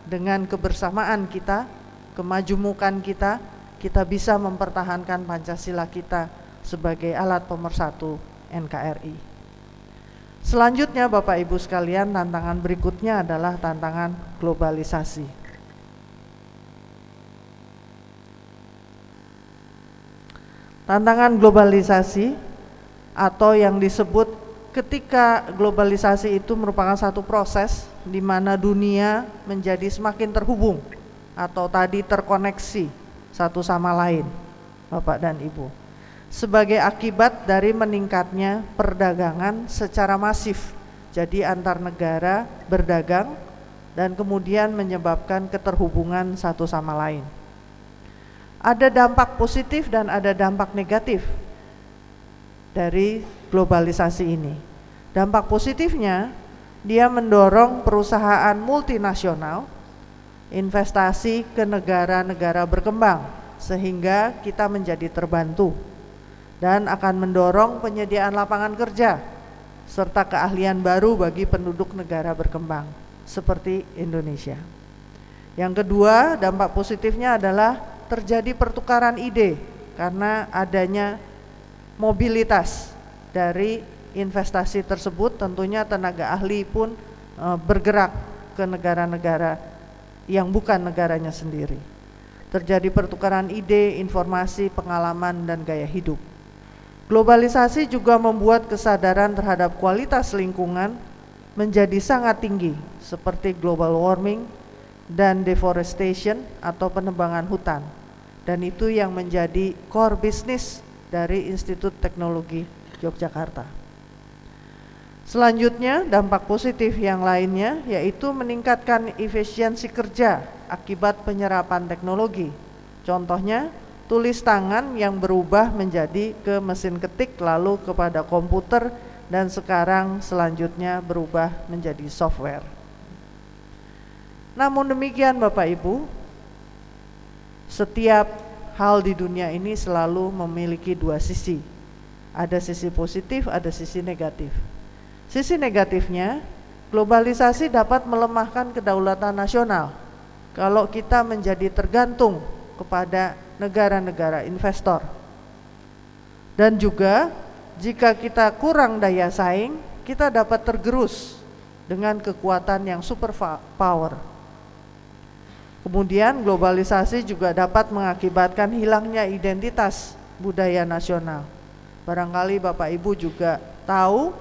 [SPEAKER 8] dengan kebersamaan kita, kemajemukan kita, kita bisa mempertahankan Pancasila kita sebagai alat pemersatu NKRI. Selanjutnya Bapak Ibu sekalian, tantangan berikutnya adalah tantangan globalisasi. Tantangan globalisasi atau yang disebut ketika globalisasi itu merupakan satu proses di mana dunia menjadi semakin terhubung atau tadi terkoneksi satu sama lain, Bapak dan Ibu. Sebagai akibat dari meningkatnya perdagangan secara masif. Jadi antar negara berdagang dan kemudian menyebabkan keterhubungan satu sama lain. Ada dampak positif dan ada dampak negatif dari globalisasi ini. Dampak positifnya, dia mendorong perusahaan multinasional investasi ke negara-negara berkembang sehingga kita menjadi terbantu, dan akan mendorong penyediaan lapangan kerja serta keahlian baru bagi penduduk negara berkembang seperti Indonesia. Yang kedua, dampak positifnya adalah terjadi pertukaran ide karena adanya mobilitas dari investasi tersebut. Tentunya tenaga ahli pun bergerak ke negara-negara yang bukan negaranya sendiri. Terjadi pertukaran ide, informasi, pengalaman, dan gaya hidup. Globalisasi juga membuat kesadaran terhadap kualitas lingkungan menjadi sangat tinggi, seperti global warming dan deforestation atau penebangan hutan. Dan itu yang menjadi core business dari Institut Teknologi Yogyakarta. Selanjutnya, dampak positif yang lainnya yaitu meningkatkan efisiensi kerja akibat penyerapan teknologi. Contohnya, tulis tangan yang berubah menjadi ke mesin ketik, lalu kepada komputer, dan sekarang selanjutnya berubah menjadi software. Namun demikian Bapak Ibu, setiap hal di dunia ini selalu memiliki dua sisi. Ada sisi positif, ada sisi negatif. Sisi negatifnya, globalisasi dapat melemahkan kedaulatan nasional kalau kita menjadi tergantung kepada negara-negara investor. Dan juga jika kita kurang daya saing, kita dapat tergerus dengan kekuatan yang super power. Kemudian globalisasi juga dapat mengakibatkan hilangnya identitas budaya nasional. Barangkali Bapak Ibu juga tahu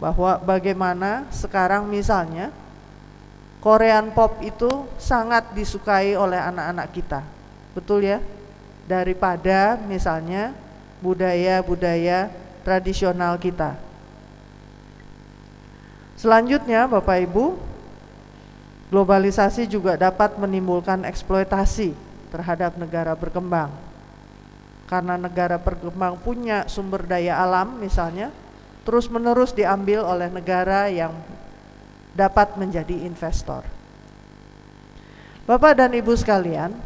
[SPEAKER 8] bahwa bagaimana sekarang misalnya Korean pop itu sangat disukai oleh anak-anak kita. Betul ya? Daripada misalnya budaya-budaya tradisional kita. Selanjutnya Bapak Ibu, globalisasi juga dapat menimbulkan eksploitasi terhadap negara berkembang. Karena negara berkembang punya sumber daya alam misalnya, terus-menerus diambil oleh negara yang dapat menjadi investor. Bapak dan Ibu sekalian,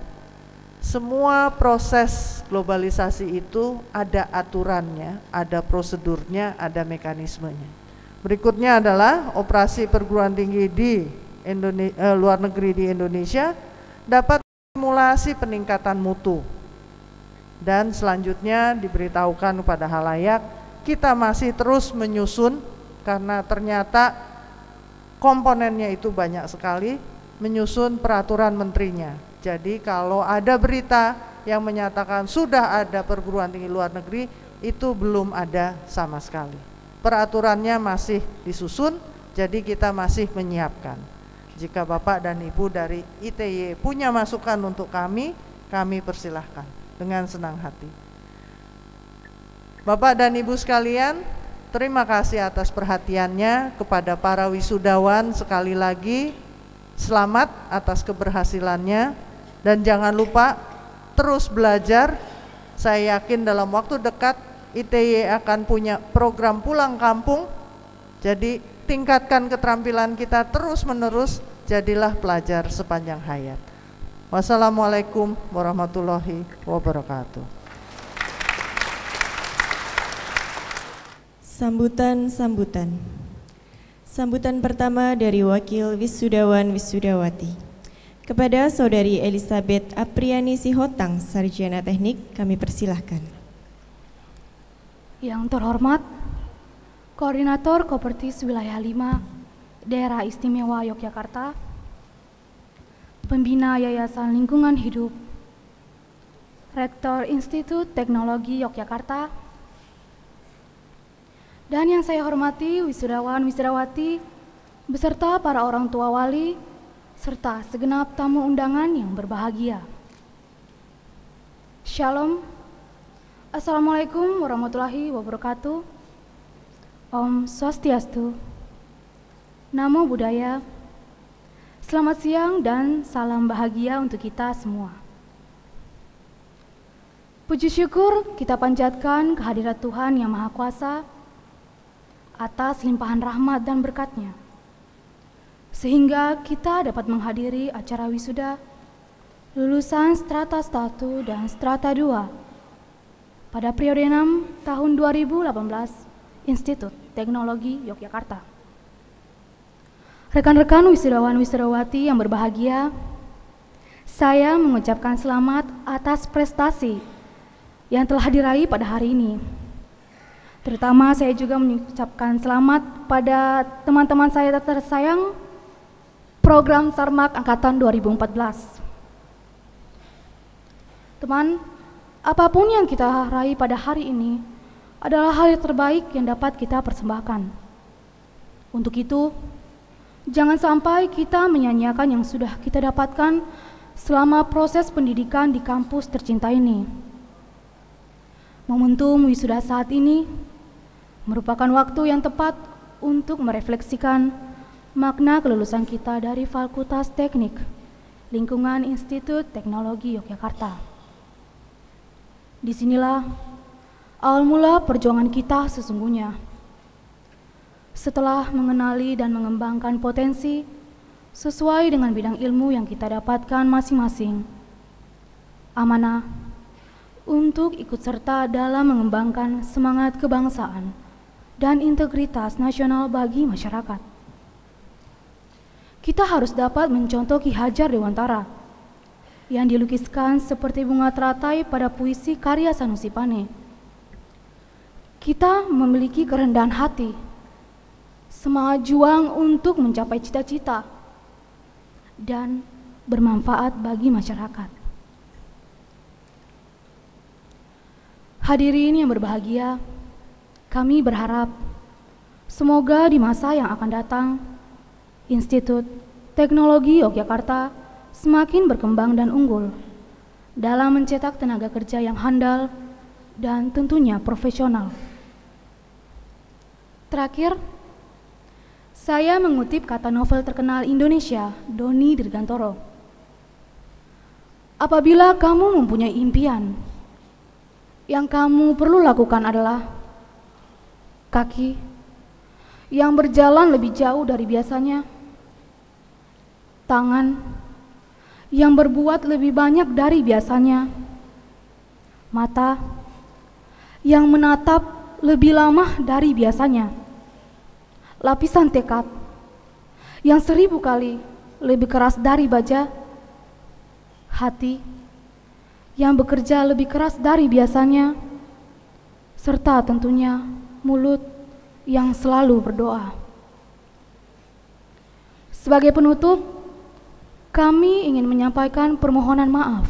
[SPEAKER 8] semua proses globalisasi itu ada aturannya, ada prosedurnya, ada mekanismenya. Berikutnya adalah operasi perguruan tinggi di luar negeri di Indonesia dapat memstimulasi peningkatan mutu. Dan selanjutnya diberitahukan kepada halayak, kita masih terus menyusun karena ternyata komponennya itu banyak sekali, menyusun peraturan menterinya. Jadi kalau ada berita yang menyatakan sudah ada perguruan tinggi luar negeri itu belum ada sama sekali. Peraturannya masih disusun, jadi kita masih menyiapkan. Jika Bapak dan Ibu dari ITY punya masukan untuk kami persilahkan dengan senang hati. Bapak dan Ibu sekalian, terima kasih atas perhatiannya. Kepada para wisudawan sekali lagi, selamat atas keberhasilannya. Dan jangan lupa terus belajar. Saya yakin dalam waktu dekat ITY akan punya program pulang kampung. Jadi tingkatkan keterampilan kita terus menerus, jadilah pelajar sepanjang hayat. Wassalamualaikum warahmatullahi wabarakatuh.
[SPEAKER 4] Sambutan pertama dari Wakil Wisudawan Wisudawati. Kepada Saudari Elisabeth Apriani Sihotang, Sarjana Teknik, kami persilahkan.
[SPEAKER 9] Yang terhormat, Koordinator Kopertis Wilayah 5, Daerah Istimewa Yogyakarta, Pembina Yayasan Lingkungan Hidup, Rektor Institut Teknologi Yogyakarta, dan yang saya hormati wisudawan wisudawati beserta para orang tua wali serta segenap tamu undangan yang berbahagia. Shalom. Assalamualaikum warahmatullahi wabarakatuh. Om Swastiastu. Namo Buddhaya. Selamat siang dan salam bahagia untuk kita semua. Puji syukur kita panjatkan kehadirat Tuhan Yang Maha Kuasa atas limpahan rahmat dan berkat-Nya, sehingga kita dapat menghadiri acara wisuda lulusan strata 1 dan strata 2 pada periode 6 tahun 2018 Institut Teknologi Yogyakarta. Rekan-rekan wisudawan-wisudawati yang berbahagia, saya mengucapkan selamat atas prestasi yang telah diraih pada hari ini. Terutama saya juga mengucapkan selamat pada teman-teman saya tersayang program Sarmak Angkatan 2014. Teman, apapun yang kita raih pada hari ini adalah hal yang terbaik yang dapat kita persembahkan. Untuk itu, jangan sampai kita menyanyiakan yang sudah kita dapatkan selama proses pendidikan di kampus tercinta ini. Momentum wisuda saat ini merupakan waktu yang tepat untuk merefleksikan makna kelulusan kita dari Fakultas Teknik Lingkungan Institut Teknologi Yogyakarta. Disinilah awal mula perjuangan kita sesungguhnya. Setelah mengenali dan mengembangkan potensi sesuai dengan bidang ilmu yang kita dapatkan masing-masing, amanah untuk ikut serta dalam mengembangkan semangat kebangsaan dan integritas nasional bagi masyarakat. Kita harus dapat mencontoh Ki Hajar Dewantara yang dilukiskan seperti bunga teratai pada puisi karya Sanusi Pane. Kita memiliki kerendahan hati, semangat juang untuk mencapai cita-cita, dan bermanfaat bagi masyarakat. Hadirin yang berbahagia, kami berharap semoga di masa yang akan datang, Institut Teknologi Yogyakarta semakin berkembang dan unggul dalam mencetak tenaga kerja yang handal dan tentunya profesional. Terakhir, saya mengutip kata novel terkenal Indonesia, Doni Dirgantoro. Apabila kamu mempunyai impian, yang kamu perlu lakukan adalah kaki yang berjalan lebih jauh dari biasanya, tangan yang berbuat lebih banyak dari biasanya, mata yang menatap lebih lama dari biasanya, lapisan tekad yang 1000 kali lebih keras dari baja, hati yang bekerja lebih keras dari biasanya, serta tentunya mulut yang selalu berdoa. Sebagai penutup, kami ingin menyampaikan permohonan maaf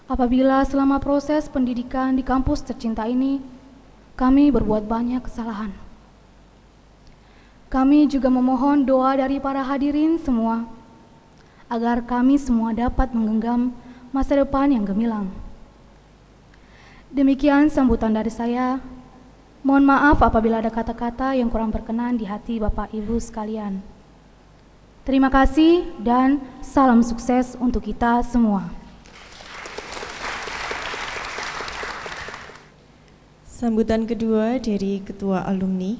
[SPEAKER 9] apabila selama proses pendidikan di kampus tercinta ini, kami berbuat banyak kesalahan. Kami juga memohon doa dari para hadirin semua, agar kami semua dapat menggenggam masa depan yang gemilang. Demikian sambutan dari saya. Mohon maaf apabila ada kata-kata yang kurang berkenan di hati Bapak Ibu sekalian. Terima kasih dan salam sukses untuk kita semua.
[SPEAKER 4] Sambutan kedua dari Ketua Alumni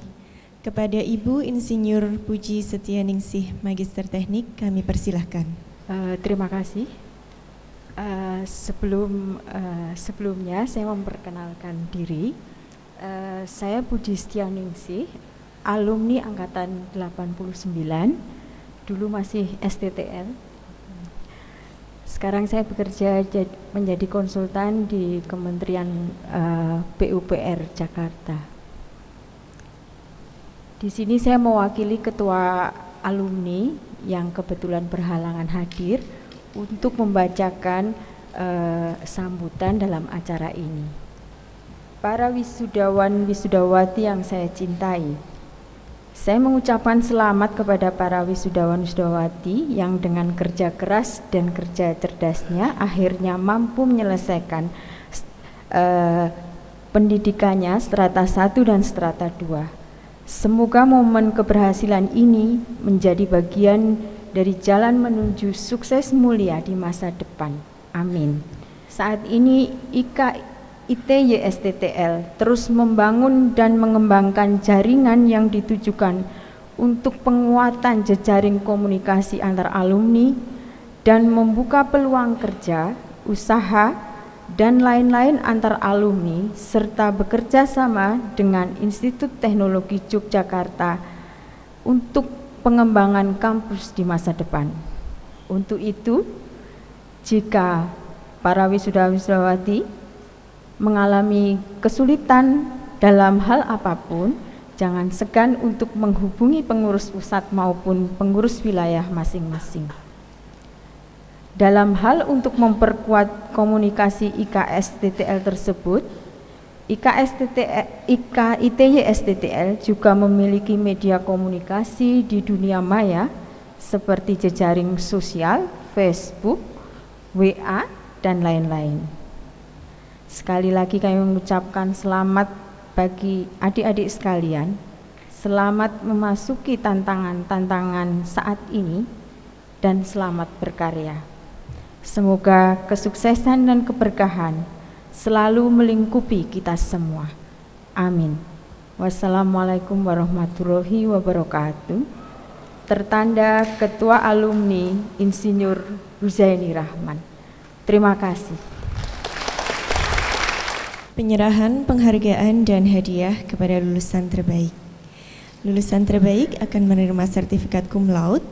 [SPEAKER 4] kepada Ibu Insinyur Puji Setianingsih Magister Teknik, kami persilahkan.
[SPEAKER 10] Terima kasih. Sebelumnya saya memperkenalkan diri. Saya Puji Setianingsih, alumni angkatan 89, dulu masih STTL. Sekarang saya bekerja menjadi konsultan di Kementerian PUPR Jakarta. Di sini saya mewakili ketua alumni yang kebetulan berhalangan hadir untuk membacakan sambutan dalam acara ini. Para wisudawan wisudawati yang saya cintai, saya mengucapkan selamat kepada para wisudawan wisudawati yang dengan kerja keras dan kerja cerdasnya akhirnya mampu menyelesaikan pendidikannya strata 1 dan strata 2. Semoga momen keberhasilan ini menjadi bagian dari jalan menuju sukses mulia di masa depan. Amin. Saat ini ITY STTL terus membangun dan mengembangkan jaringan yang ditujukan untuk penguatan jejaring komunikasi antar alumni dan membuka peluang kerja, usaha, dan lain-lain antar alumni serta bekerja sama dengan Institut Teknologi Yogyakarta untuk pengembangan kampus di masa depan. Untuk itu, jika para wisudawan-wisudawati mengalami kesulitan dalam hal apapun, jangan segan untuk menghubungi pengurus pusat maupun pengurus wilayah masing-masing. Dalam hal untuk memperkuat komunikasi IKSTTL tersebut, ITY STTL juga memiliki media komunikasi di dunia maya seperti jejaring sosial, Facebook, WA, dan lain-lain. Sekali lagi kami mengucapkan selamat bagi adik-adik sekalian, selamat memasuki tantangan-tantangan saat ini, dan selamat berkarya. Semoga kesuksesan dan keberkahan selalu melingkupi kita semua. Amin. Wassalamualaikum warahmatullahi wabarakatuh. Tertanda Ketua Alumni Insinyur Huzaini Rahman. Terima kasih.
[SPEAKER 4] Penyerahan penghargaan dan hadiah kepada lulusan terbaik. Lulusan terbaik akan menerima sertifikat cum laude.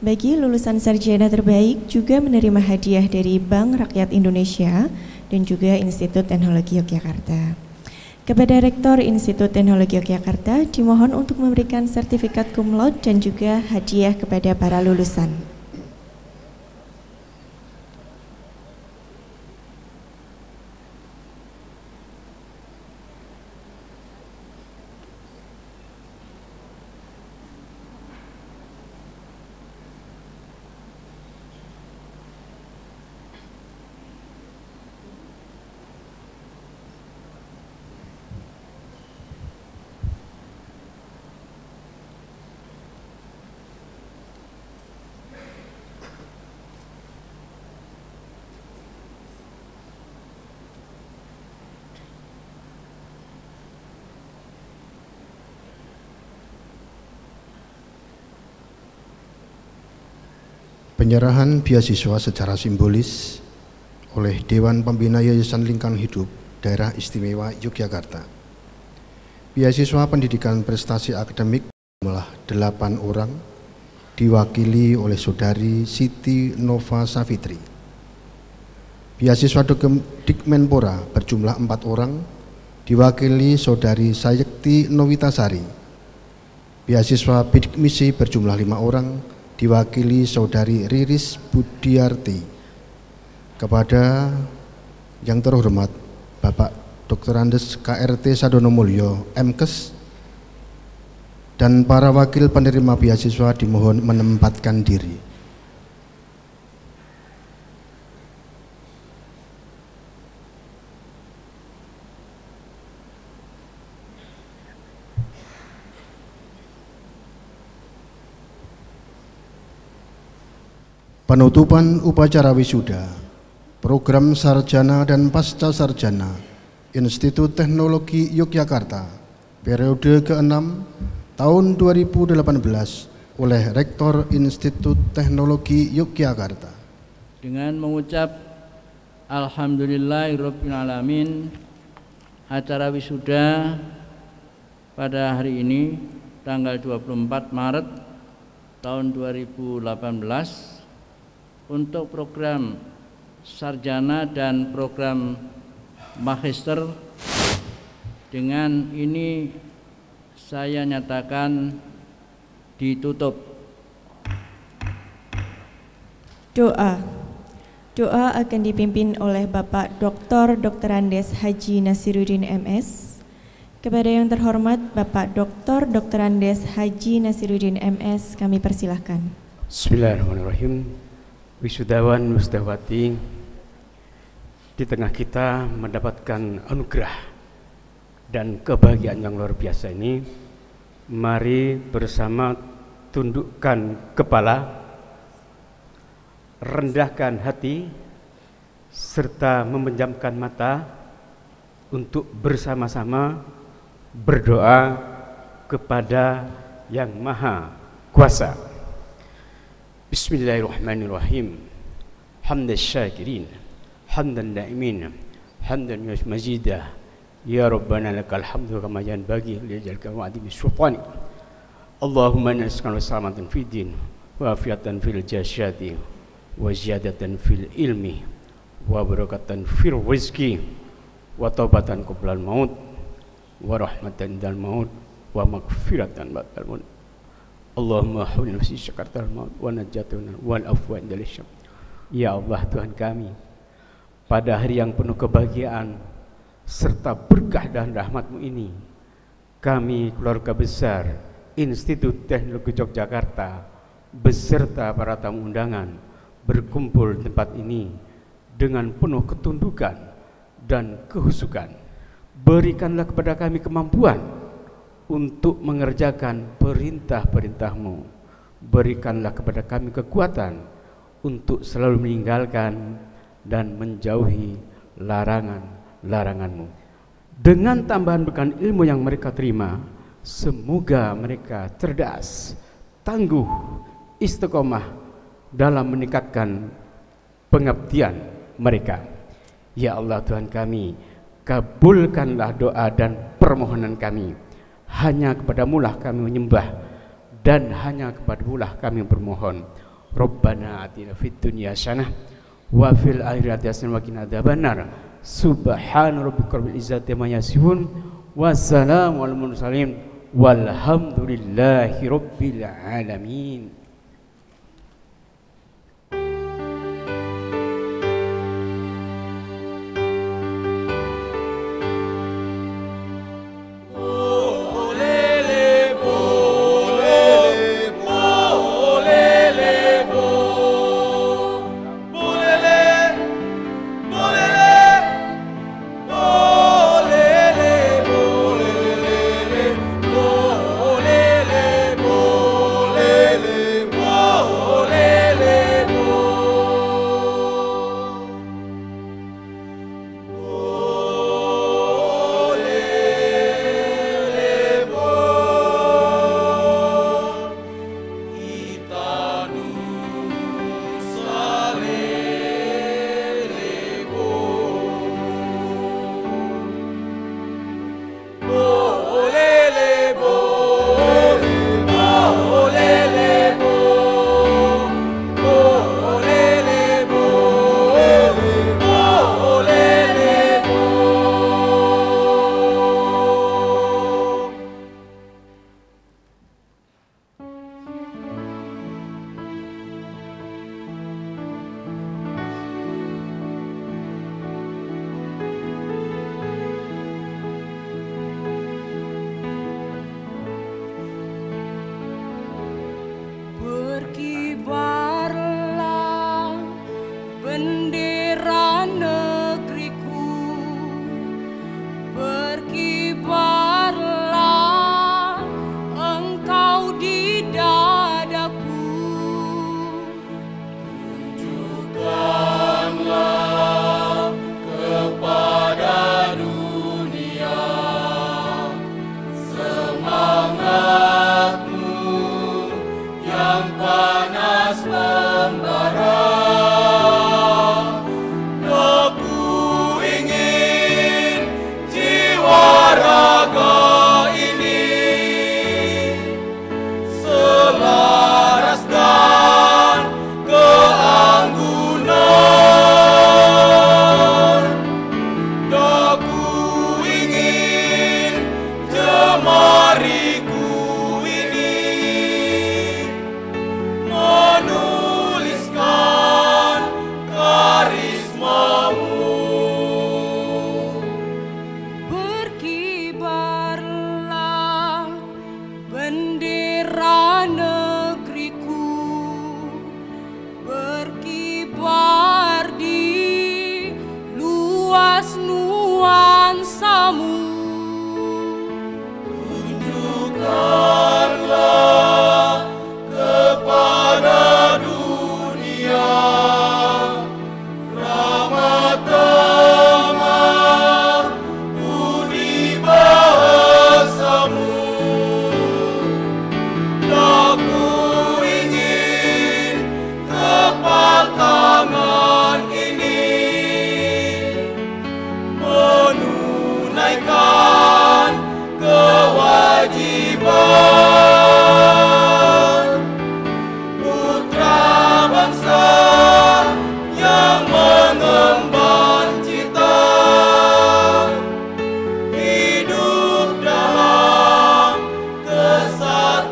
[SPEAKER 4] Bagi lulusan sarjana terbaik juga menerima hadiah dari Bank Rakyat Indonesia dan juga Institut Teknologi Yogyakarta. Kepada Rektor Institut Teknologi Yogyakarta dimohon untuk memberikan sertifikat cum laude dan juga hadiah kepada para lulusan.
[SPEAKER 6] Penyerahan beasiswa secara simbolis oleh Dewan Pembina Yayasan Lingkungan Hidup Daerah Istimewa Yogyakarta. Beasiswa pendidikan prestasi akademik jumlah 8 orang diwakili oleh Saudari Siti Nova Safitri. Beasiswa Dikmenpora berjumlah 4 orang diwakili Saudari Sayekti Nowitasari. Beasiswa Bidik Misi berjumlah 5 orang diwakili Saudari Riris Budiarti. Kepada Yang terhormat Bapak Dr. Andes KRT Sadono Mulyo, MKes, dan para wakil penerima beasiswa dimohon menempatkan diri. Penutupan upacara wisuda Program Sarjana dan Pasca Sarjana Institut Teknologi Yogyakarta periode ke-6 tahun 2018 oleh Rektor Institut Teknologi Yogyakarta.
[SPEAKER 5] Dengan mengucap Alhamdulillahirabbil alamin, acara wisuda pada hari ini tanggal 24 Maret tahun 2018 untuk program sarjana dan program magister, dengan ini saya nyatakan ditutup.
[SPEAKER 4] Doa akan dipimpin oleh Bapak Dr. Andes Haji Nasiruddin MS. Kepada yang terhormat Bapak Dr. Andes Haji Nasiruddin MS, kami persilahkan.
[SPEAKER 11] Bismillahirrahmanirrahim. Wisudawan, wisudawati, di tengah kita mendapatkan anugerah dan kebahagiaan yang luar biasa ini, mari bersama tundukkan kepala, rendahkan hati, serta memejamkan mata untuk bersama-sama berdoa kepada Yang Maha Kuasa. Bismillahirrahmanirrahim. Hamdan syakirin, hamdan na'imin, hamdan majidah. Ya Rabbana lakal hamdu kama yanbaghi li jalika wa adimi sultani. Allahumma nas'aluka salamatan fid din wa afiatan fil jasadi wa ziyadatan fil ilmi wa barakatan fil rizqi wa taubatan qoblal maut wa rahmatan dal maut wa maghfiratan ba'dal maut. Allahumma hawlina fi syakartal maut wa najatuna wal afwa indal syam. Ya Allah Tuhan kami, pada hari yang penuh kebahagiaan serta berkah dan rahmat-Mu ini, kami keluarga besar Institut Teknologi Yogyakarta beserta para tamu undangan berkumpul di tempat ini dengan penuh ketundukan dan kehusukan. Berikanlah kepada kami kemampuan untuk mengerjakan perintah-perintah-Mu. Berikanlah kepada kami kekuatan untuk selalu meninggalkan dan menjauhi larangan-larangan-Mu. Dengan tambahan bekal ilmu yang mereka terima, semoga mereka cerdas, tangguh, istiqomah dalam meningkatkan pengabdian mereka. Ya Allah Tuhan kami, kabulkanlah doa dan permohonan kami. Hanya kepadamu lah kami menyembah dan hanya kepadamu lah kami bermohon. Rabbana atina fid dunya hasanah wa fil akhirati hasanah wa qina adzabannar. Subhana rabbika rabbil izzati amma yasifun wa salamun alal mursalin walhamdulillahi rabbil alamin.
[SPEAKER 2] Bolele, tunaikan kewajiban putra bangsa yang mengemban cita hidup dalam kesatuan.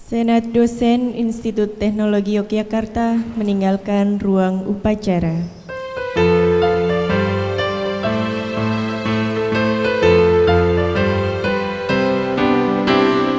[SPEAKER 4] Senat Dosen Institut Teknologi Yogyakarta meninggalkan ruang upacara.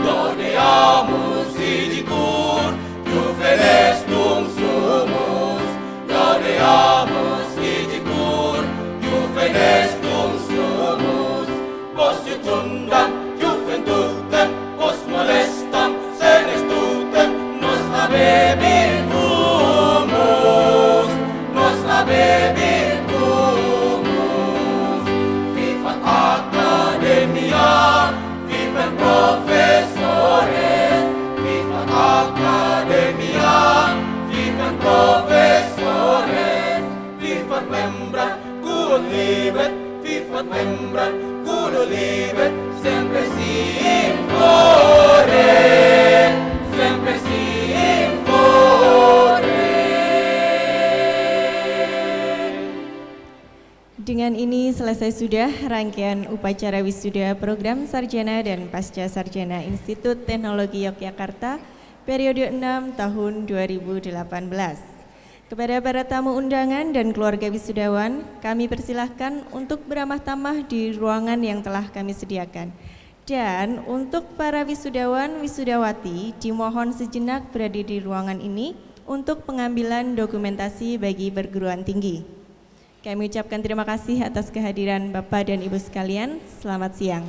[SPEAKER 2] Gaudeamus igitur, Juvenes dum sumus. Gaudeamus igitur, Juvenes dum sumus. Post iutem Juventutem, post molestam senestutem, nos habebit humus, nos habebit humus. Vivat Academia, vivat professores, vivat Academia, vivat professores, vivat membran cur libet, vivat membran cur libet, sempre si infore, sempre si infore.
[SPEAKER 4] Dengan ini selesai sudah rangkaian upacara wisuda program sarjana dan pasca sarjana Institut Teknologi Yogyakarta periode 6 tahun 2018. Kepada para tamu undangan dan keluarga wisudawan, kami persilahkan untuk beramah tamah di ruangan yang telah kami sediakan. Dan untuk para wisudawan wisudawati dimohon sejenak berada di ruangan ini untuk pengambilan dokumentasi bagi perguruan tinggi. Kami ucapkan terima kasih atas kehadiran Bapak dan Ibu sekalian. Selamat siang.